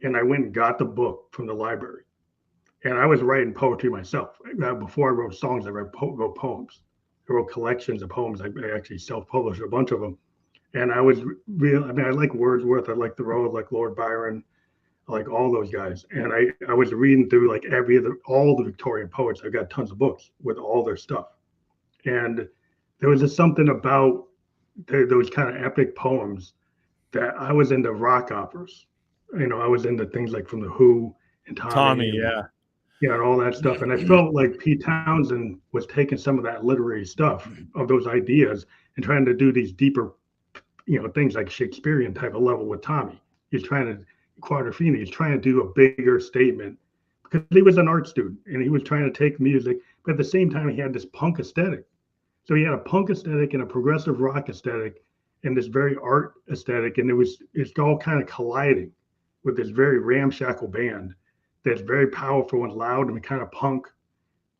and I went and got the book from the library. And I was writing poetry myself. Before I wrote songs, I wrote poems. I wrote collections of poems. I actually self-published a bunch of them. And I was I like Wordsworth, I like Thoreau, I like Lord Byron, I like all those guys. And I was reading through like all the Victorian poets. I've got tons of books with all their stuff. And there was just something about those kind of epic poems that I was into rock operas. I was into things like from the Who and Tommy yeah. Yeah, and all that stuff. And I felt like Pete Townsend was taking some of that literary stuff of those ideas and trying to do these deeper, things like Shakespearean type of level with Tommy. He's trying to, Quadrophenia, he's trying to do a bigger statement because he was an art student and he was trying to take music, but at the same time, he had this punk aesthetic. So he had a punk aesthetic and a progressive rock aesthetic and this very art aesthetic. And it's all kind of colliding with this very ramshackle band that's very powerful and loud and kind of punk,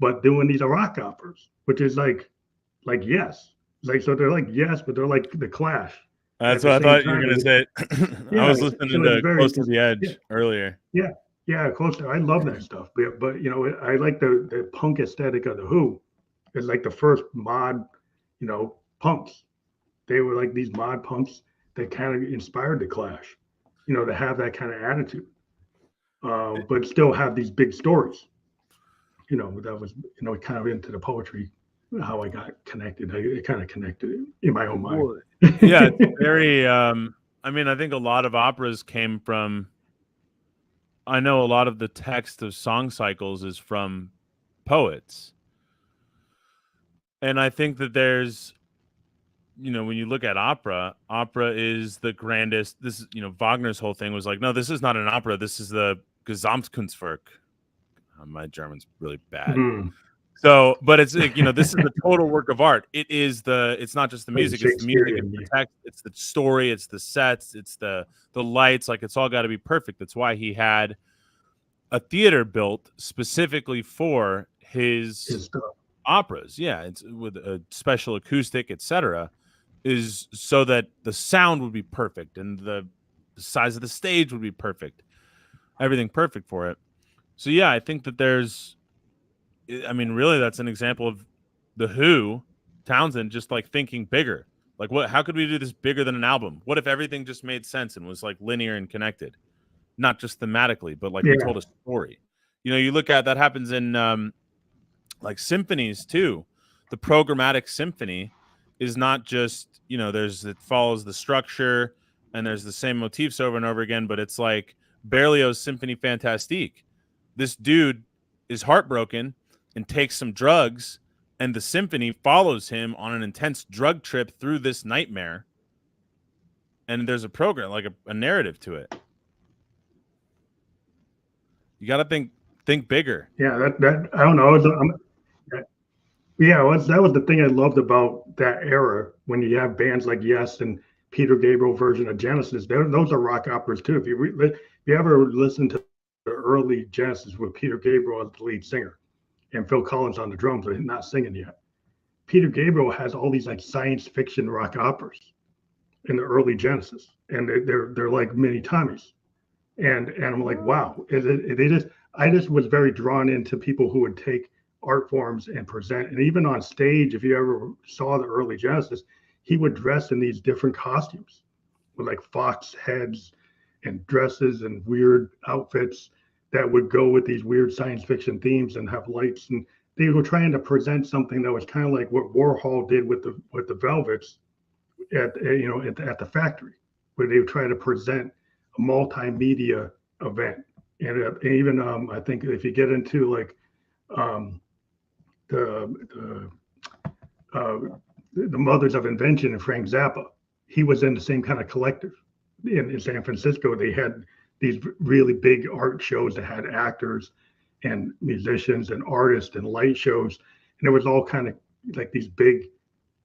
but doing these rock operas, which is like Yes. Like, so they're like Yes, but they're like the Clash. That's what I thought you were going to say. Yeah, I was listening to Close to the Edge earlier. Yeah, close to. I love that stuff. But I like the punk aesthetic of the Who. It's like the first mod, punks. They were like these mod punks that kind of inspired the Clash, to have that kind of attitude. But still have these big stories. That was, kind of into the poetry, how I got connected. I kind of connected in my own mind. Yeah, it's very, I think a lot of operas came from, I know a lot of the text of song cycles is from poets. And I think that there's, when you look at opera is the grandest. This is, Wagner's whole thing was like, no, this is not an opera. This is the Gesamtkunstwerk. My German's really bad. Mm-hmm. So, but it's like, this is the total work of art. It's not just the music, it's the music, it's the text, it's the story, it's the sets, it's the lights. Like, it's all got to be perfect. That's why he had a theater built specifically for his operas. Yeah, it's with a special acoustic, etc. Is so that the sound would be perfect and the size of the stage would be perfect. Everything perfect for it. So yeah, I think that there's, really that's an example of the Who, Townsend, just like thinking bigger. Like, how could we do this bigger than an album? What if everything just made sense and was like linear and connected? Not just thematically, but like we told a story. You look at that happens in like symphonies too. The programmatic symphony is not just, it follows the structure and there's the same motifs over and over again, but it's like Berlioz's Symphonie Fantastique. This dude is heartbroken and takes some drugs, and the symphony follows him on an intense drug trip through this nightmare. And there's a program, like a narrative to it. You got to think bigger. Yeah, that I don't know. That was the thing I loved about that era when you have bands like Yes and Peter Gabriel version of Genesis. Those are rock operas too. If you ever listen to early Genesis with Peter Gabriel as the lead singer and Phil Collins on the drums, but not singing yet. Peter Gabriel has all these like science fiction rock operas in the early Genesis, and they're like mini Tommies. And I'm like, wow, they just I just was very drawn into people who would take art forms and present, and even on stage, if you ever saw the early Genesis, he would dress in these different costumes with like fox heads and dresses and weird outfits that would go with these weird science fiction themes and have lights, and they were trying to present something that was kind of like what Warhol did with the Velvets at the factory, where they would try to present a multimedia event. And even I think if you get into like um, the uh, the Mothers of Invention and Frank Zappa, he was in the same kind of collective in San Francisco. They had these really big art shows that had actors and musicians and artists and light shows, and it was all kind of like these big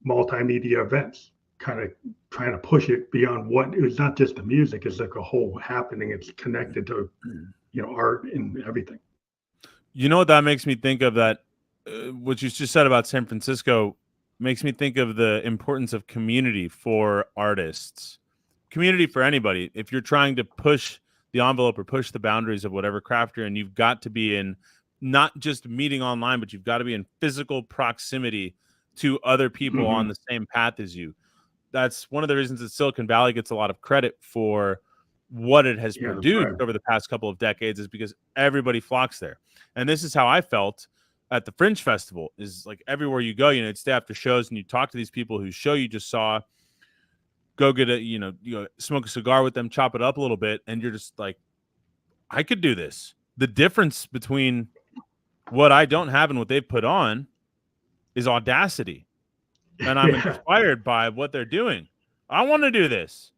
multimedia events, kind of trying to push it beyond what it was. Not just the music; it's like a whole happening. It's connected to art and everything. You know what that makes me think of? That what you just said about San Francisco makes me think of the importance of community for artists, community for anybody. If you're trying to push the envelope or push the boundaries of whatever craft you're in, you've got to be in not just meeting online, but you've got to be in physical proximity to other people on the same path as you. That's one of the reasons that Silicon Valley gets a lot of credit for what it has produced over the past couple of decades, is because everybody flocks there. And this is how I felt at the Fringe Festival. Is like everywhere you go, you'd stay after shows and you talk to these people whose show you just saw, go get a, smoke a cigar with them, chop it up a little bit, and you're just like, I could do this. The difference between what I don't have and what they've put on is audacity. And I'm inspired by what they're doing. I want to do this.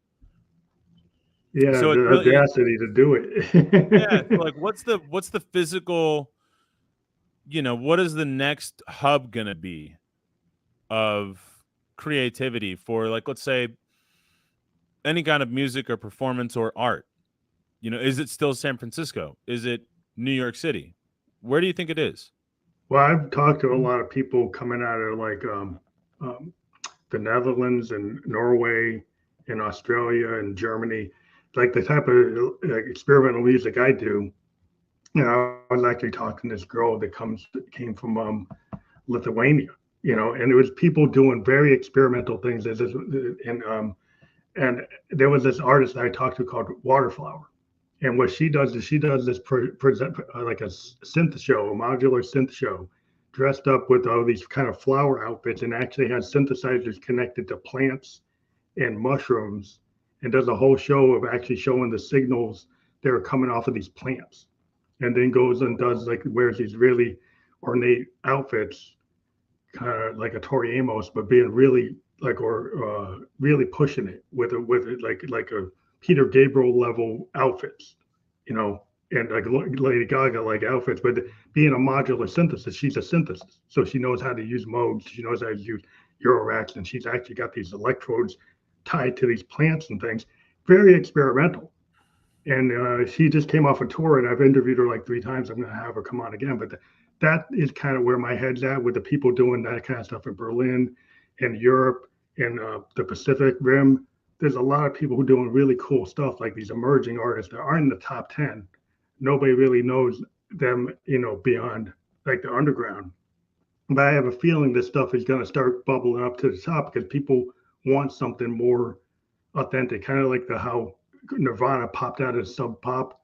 Yeah, so the audacity to do it. Yeah, so like what's the physical, what is the next hub gonna be of creativity for, like, let's say any kind of music or performance or art? Is it still San Francisco? Is it New York City? Where do you think it is? Well, I've talked to a lot of people coming out of like the Netherlands and Norway and Australia and Germany, like the type of experimental music I do. I was actually talking to this girl that came from Lithuania, and it was people doing very experimental things. And there was this artist I talked to called Waterflower, and what she does is she does this present like a synth show, a modular synth show, dressed up with all these kind of flower outfits, and actually has synthesizers connected to plants and mushrooms, and does a whole show of actually showing the signals that are coming off of these plants, and then goes and does wears these really ornate outfits, kind of like a Tori Amos, but being really really pushing it with like a Peter Gabriel level outfits, and like Lady Gaga like outfits, but being a modular synthesis, she's a synthesis, so she knows how to use modes, she knows how to use Eurorax, and she's actually got these electrodes tied to these plants and things, very experimental. And she just came off a tour, and I've interviewed her like 3 times. I'm going to have her come on again, but that is kind of where my head's at with the people doing that kind of stuff in Berlin and Europe and the Pacific Rim. There's a lot of people who are doing really cool stuff, like these emerging artists that aren't in the top 10. Nobody really knows them, beyond like the underground. But I have a feeling this stuff is going to start bubbling up to the top because people want something more authentic, kind of like how Nirvana popped out of Sub Pop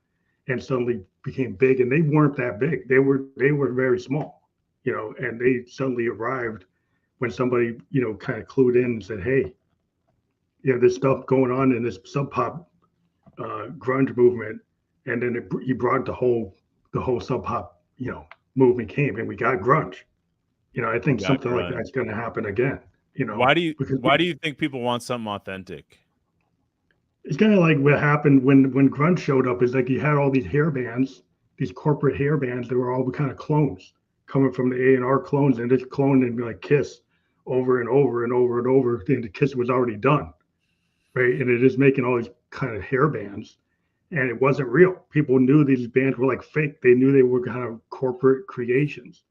and suddenly became big, and they weren't that big. They were very small, and they suddenly arrived when somebody, kind of clued in and said, hey, there's stuff going on in this Sub Pop grunge movement, and then he brought the whole Sub Pop, movement came, and we got grunge. I think something like that's going to happen again. Why do you think people want something authentic? It's kind of like what happened when grunge showed up. Is like you had all these hair bands, these corporate hair bands that were all kind of clones coming from the A&R clones, and just cloning like Kiss over and over and over and over. And the Kiss was already done, right? And it is making all these kind of hair bands, and it wasn't real. People knew these bands were like fake. They knew they were kind of corporate creations.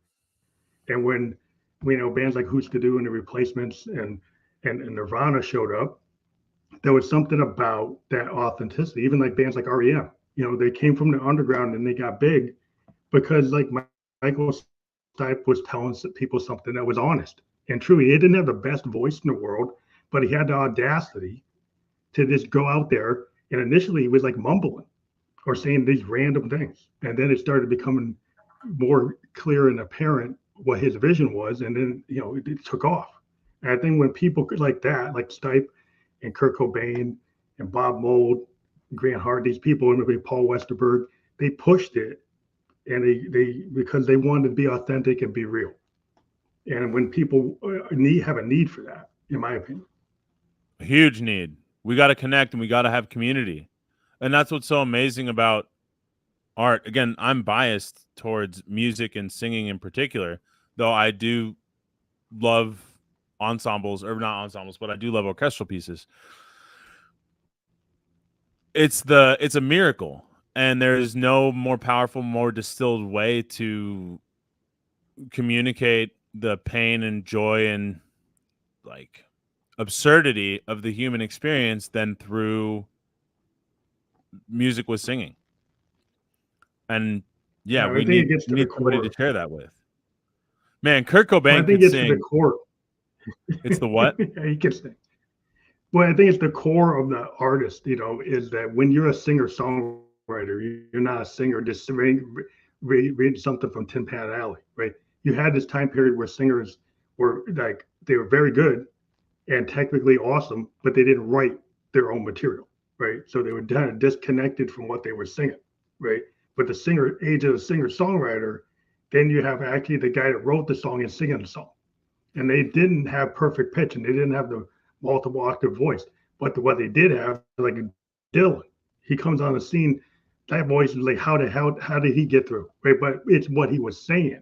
And when bands like Who's to Do and the Replacements and Nirvana showed up, there was something about that authenticity. Even like bands like REM, they came from the underground and they got big because like Michael Stipe was telling people something that was honest and true. He didn't have the best voice in the world, but he had the audacity to just go out there. And initially, he was like mumbling or saying these random things, and then it started becoming more clear and apparent what his vision was, and then it took off. And I think when people like that, like Stipe and Kurt Cobain and Bob Mould, Grant Hart, these people, and maybe Paul Westerberg, they pushed it, and they because they wanted to be authentic and be real. And when people have a need for that, in my opinion, a huge need. We got to connect and we got to have community, and that's what's so amazing about art. Again, I'm biased towards music and singing in particular, though I do love ensembles, or not ensembles, but I do love orchestral pieces. It's a miracle, and there's no more powerful, more distilled way to communicate the pain and joy and like absurdity of the human experience than through music with singing. And yeah, we need somebody to share that with. Man, Kurt Cobain could sing. To the core. It's the what? Yeah, he can sing. Well, I think it's the core of the artist, is that when you're a singer-songwriter, you're not a singer just read something from Tin Pan Alley, right? You had this time period where singers were like, they were very good and technically awesome, but they didn't write their own material, right? So they were kind of disconnected from what they were singing, right? But the age of the singer-songwriter, then you have actually the guy that wrote the song and singing the song. And they didn't have perfect pitch and they didn't have the multiple octave voice. But what they did have, like Dylan, he comes on the scene, that voice is like, how did he get through? Right. But it's what he was saying.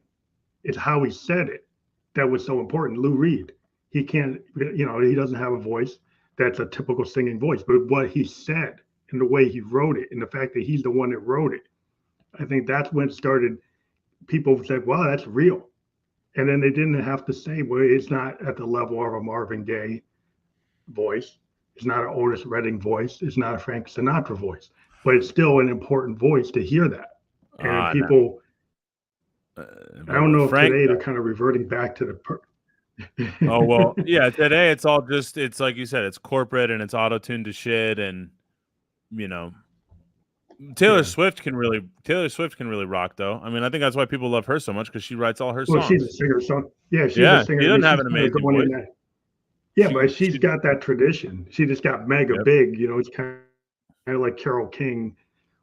It's how he said it that was so important. Lou Reed, he can't, he doesn't have a voice that's a typical singing voice, but what he said and the way he wrote it and the fact that he's the one that wrote it, I think that's when it started. People said, wow, that's real. And then they didn't have to say, well, it's not at the level of a Marvin Gaye voice. It's not an Otis Redding voice. It's not a Frank Sinatra voice, but it's still an important voice to hear that. And people, I don't know if today they're kind of reverting back to the. Oh, well, yeah, today it's all just, it's like you said, it's corporate and it's auto-tuned to shit. And, Taylor Swift can really rock, though. I mean, I think that's why people love her so much, because she writes all her songs. Well, she's a singer, she's a singer. She doesn't have an amazing voice. But she's got that tradition. She just got mega big. It's kind of like Carole King,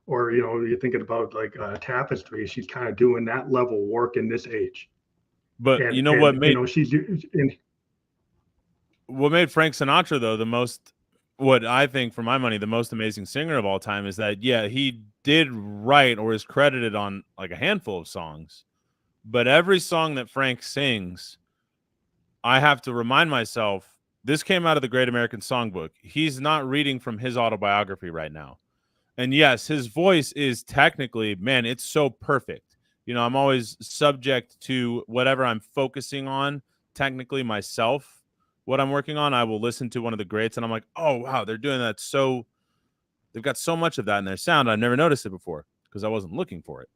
or you're thinking about like Tapestry. She's kind of doing that level work in this age. But what made Frank Sinatra though what I think, for my money, the most amazing singer of all time is that, he did write or is credited on like a handful of songs, but every song that Frank sings, I have to remind myself, this came out of the Great American Songbook. He's not reading from his autobiography right now. And yes, his voice is technically, man, it's so perfect. I'm always subject to whatever I'm focusing on, technically myself. What I'm working on, I will listen to one of the greats and I'm like, oh, wow, they're doing that. So they've got so much of that in their sound. I've never noticed it before because I wasn't looking for it.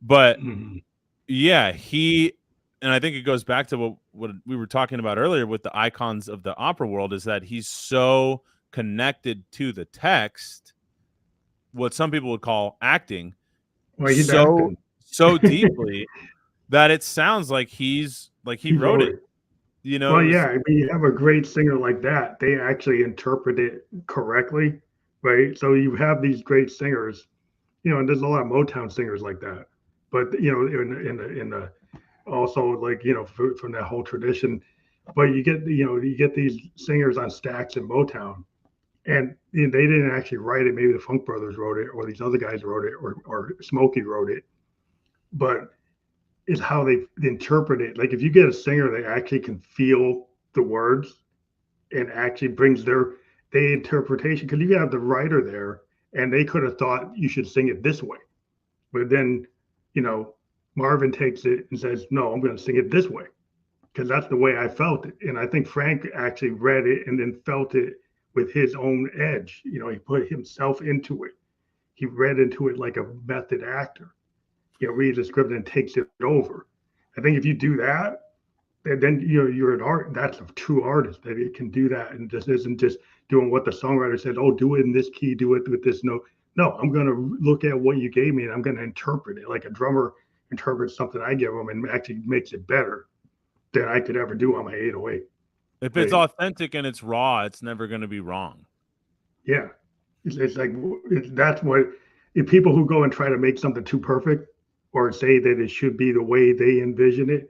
But and I think it goes back to what we were talking about earlier with the icons of the opera world, is that he's so connected to the text, what some people would call acting, so deeply that it sounds like he wrote it. Well, yeah, you have a great singer like that, they actually interpret it correctly, right? So you have these great singers, and there's a lot of Motown singers like that. But in the also like from that whole tradition, but you get these singers on Stax and Motown, and they didn't actually write it. Maybe the Funk Brothers wrote it, or these other guys wrote it, or Smokey wrote it, but it's how they interpret it. Like if you get a singer that actually can feel the words and actually brings their interpretation, because you have the writer there and they could have thought you should sing it this way. But then, you know, Marvin takes it and says, no, I'm going to sing it this way because that's the way I felt it. And I think Frank actually read it and then felt it with his own edge. You know, he put himself into it. He read into it like a method actor. You know, reads the script and takes it over. I think if you do that, then you're an art. That's a true artist that it can do that and just isn't just doing what the songwriter said. Oh, do it in this key, do it with this note. No, I'm going to look at what you gave me and I'm going to interpret it like a drummer interprets something I give them and actually makes it better than I could ever do on my 808. If it's authentic and it's raw, it's never going to be wrong. Yeah, it's like that's what if people who go and try to make something too perfect or say that it should be the way they envision it.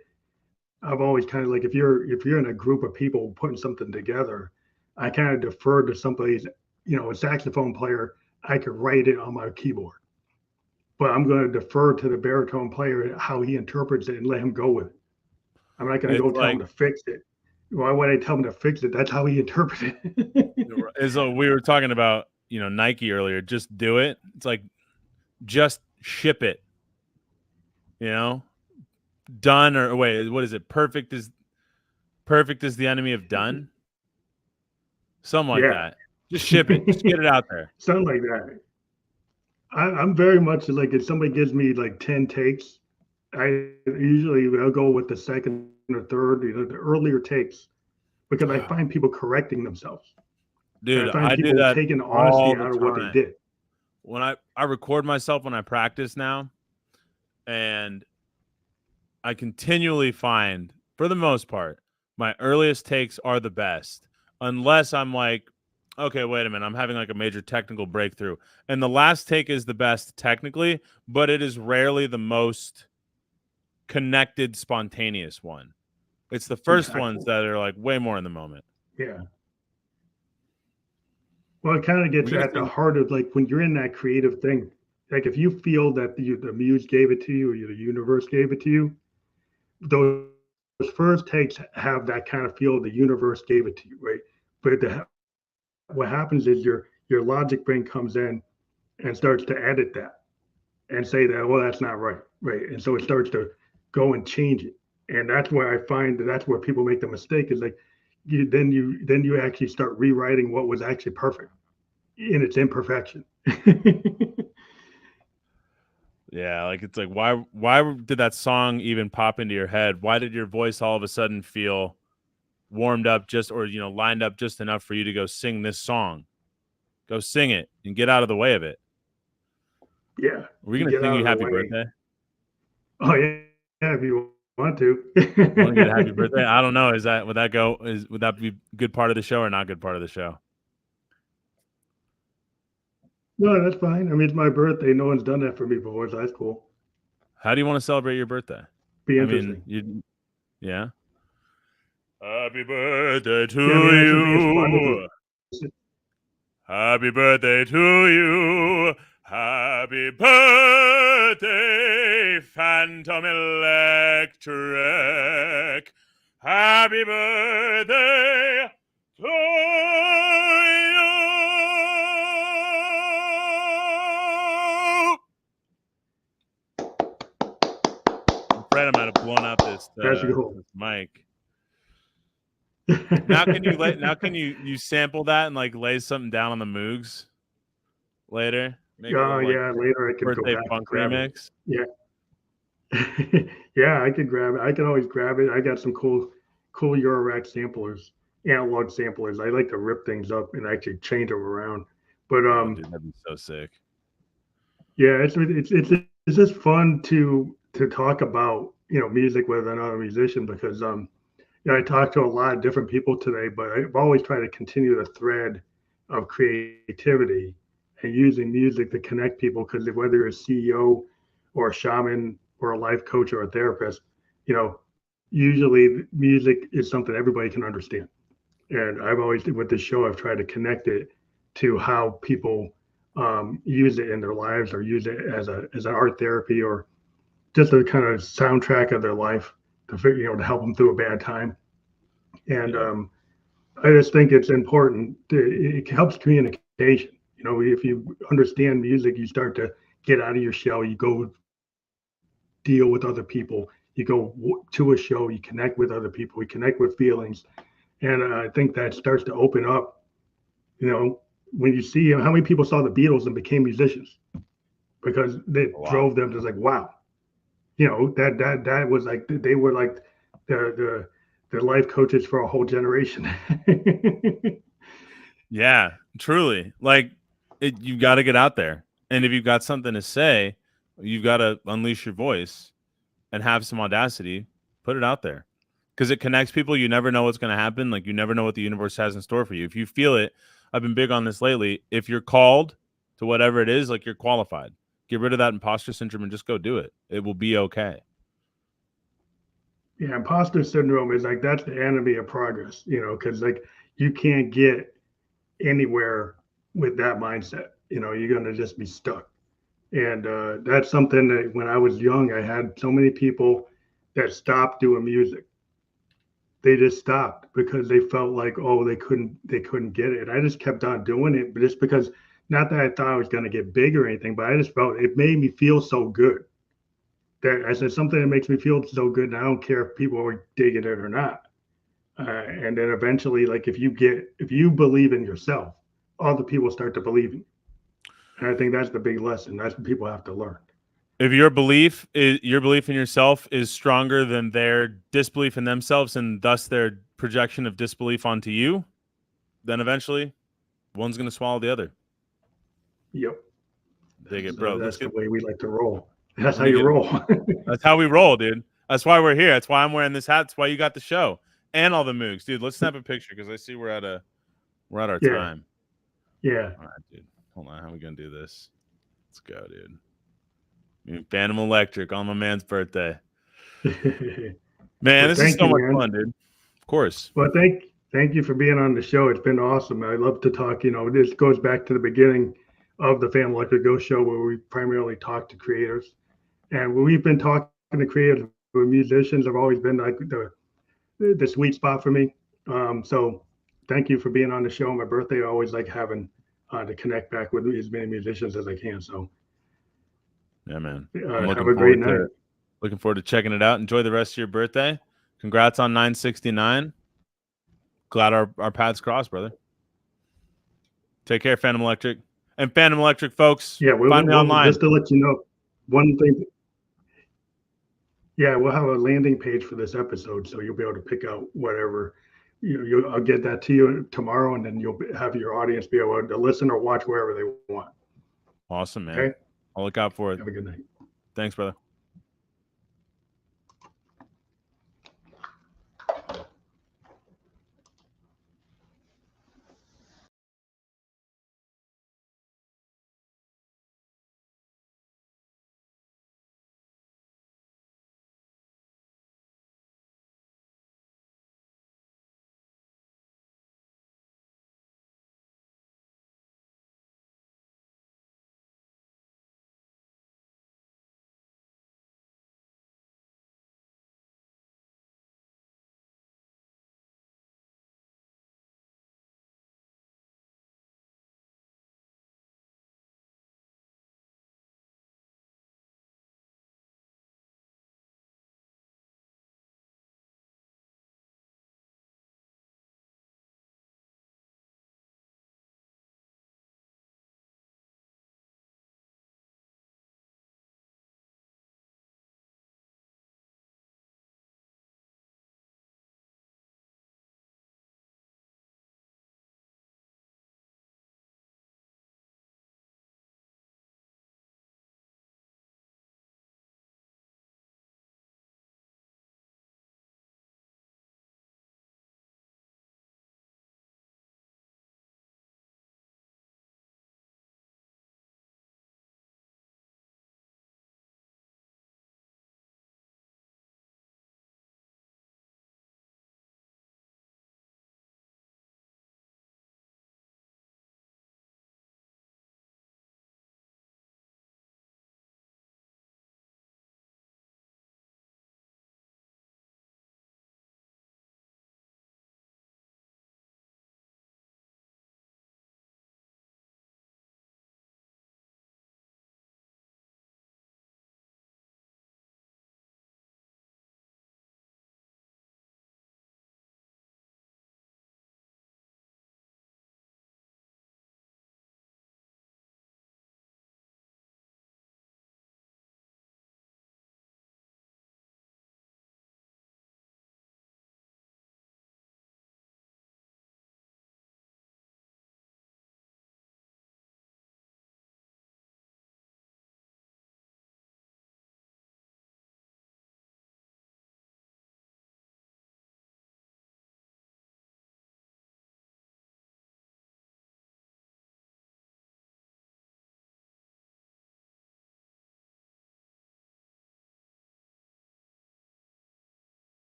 I've always kind of like if you're in a group of people putting something together, I kind of defer to somebody's, you know, a saxophone player. I could write it on my keyboard, but I'm going to defer to the baritone player how he interprets it and let him go with it. I'm not going to go tell him to fix it. Why would I tell him to fix it? That's how he interprets it. As we were talking about, you know, Nike earlier. Just do it. It's like just ship it. You know. Done or wait, what is it? Perfect is the enemy of done. Something like that. Just ship it. Just get it out there. Something like that. I'm very much like if somebody gives me like 10 takes, I'll go with the second or third, you know, the earlier takes, because I find people correcting themselves. Dude, I find people do that taking honesty out of what they did. When I record myself when I practice now, and I continually find, for the most part, my earliest takes are the best. Unless I'm like, okay, wait a minute, I'm having like a major technical breakthrough. And the last take is the best technically, but it is rarely the most connected, spontaneous one. It's the first ones that are like way more in the moment. Yeah. Well, it kind of gets at the heart of like when you're in that creative thing. Like if you feel that the muse gave it to you or the universe gave it to you, those first takes have that kind of feel the universe gave it to you, right? But what happens is your logic brain comes in and starts to edit that and say that, well, that's not right, right? And so it starts to go and change it. And that's where I find that's where people make the mistake is like then you actually start rewriting what was actually perfect in its imperfection. Yeah, like it's like why did that song even pop into your head? Why did your voice all of a sudden feel warmed up just or you know lined up just enough for you to go sing this song? Go sing it and get out of the way of it. Yeah. Are we gonna sing you happy birthday? Oh yeah, if you want to. Want to get a happy birthday? I don't know. Would that be a good part of the show or not good part of the show? No, that's fine. I mean, it's my birthday. No one's done that for me before, so that's cool. How do you want to celebrate your birthday? Be interesting. Yeah. Happy birthday to you. Happy birthday to you. Happy birthday, Phantom Electric. Happy birthday to you. I might have blown out this mic. Now can you sample that and like lay something down on the Moogs later? Later I can birthday go back funk remix. Yeah. Yeah, I could grab it. I can always grab it. I got some cool Eurorack samplers, analog samplers. I like to rip things up and actually change them around. But dude, that'd be so sick. Yeah, it's just fun to talk about, you know, music with another musician because you know, I talked to a lot of different people today, but I've always tried to continue the thread of creativity and using music to connect people because whether you're a CEO or a shaman or a life coach or a therapist, you know, usually music is something everybody can understand. And I've always, with this show, I've tried to connect it to how people use it in their lives or use it as an art therapy or just a kind of soundtrack of their life to to help them through a bad time. And I just think it's important. It helps communication. You know, if you understand music, you start to get out of your shell. You go deal with other people. You go to a show. You connect with other people. You connect with feelings, and I think that starts to open up. You know, when you see how many people saw the Beatles and became musicians because they drove them to like, wow, you know, that was like they were like the life coaches for a whole generation. Yeah, truly. Like you've got to get out there. And if you've got something to say, you've got to unleash your voice and have some audacity, put it out there. Because it connects people. You never know what's going to happen. Like you never know what the universe has in store for you. If you feel it, I've been big on this lately. If you're called to whatever it is, like you're qualified. Get rid of that imposter syndrome and just go do it. It will be okay. Yeah, imposter syndrome is like that's the enemy of progress, you know, because like you can't get anywhere with that mindset. You know, you're gonna just be stuck. And that's something that when I was young, I had so many people that stopped doing music. They just stopped because they felt like, oh, they couldn't get it. And I just kept on doing it, but just because not that I thought I was gonna get big or anything, but I just felt it made me feel so good that I said something that makes me feel so good, and I don't care if people are digging it or not. And then eventually, like if you believe in yourself, other people start to believe in you. And I think that's the big lesson. That's what people have to learn. If your belief in yourself is stronger than their disbelief in themselves and thus their projection of disbelief onto you, then eventually one's going to swallow the other. Yep. Dig it, bro. That's the way we like to roll. That's how you roll. That's how we roll, dude. That's why we're here. That's why I'm wearing this hat. That's why you got the show and all the moogs, dude. Let's snap a picture because I see we're at our time. Yeah. All right, dude. Hold on. How are we gonna do this? Let's go, dude. Phantom Electric on my man's birthday. Man, this is so much fun, dude. Of course. Well, thank you for being on the show. It's been awesome. I love to talk. You know, this goes back to the beginning of the Phantom Electric Ghost Show where we primarily talk to creators. And when we've been talking to creators, musicians have always been like the sweet spot for me. So thank you for being on the show. My birthday, I always like having to connect back with as many musicians as I can. So yeah, man. Have a great night. Looking forward to checking it out. Enjoy the rest of your birthday. Congrats on 969. Glad our paths crossed, brother. Take care, Phantom Electric. And Phantom Electric, folks, find me online. Just to let you know, one thing. Yeah, we'll have a landing page for this episode, so you'll be able to pick out whatever. I'll get that to you tomorrow, and then you'll have your audience be able to listen or watch wherever they want. Awesome, man. Okay? I'll look out for it. Have a good night. Thanks, brother.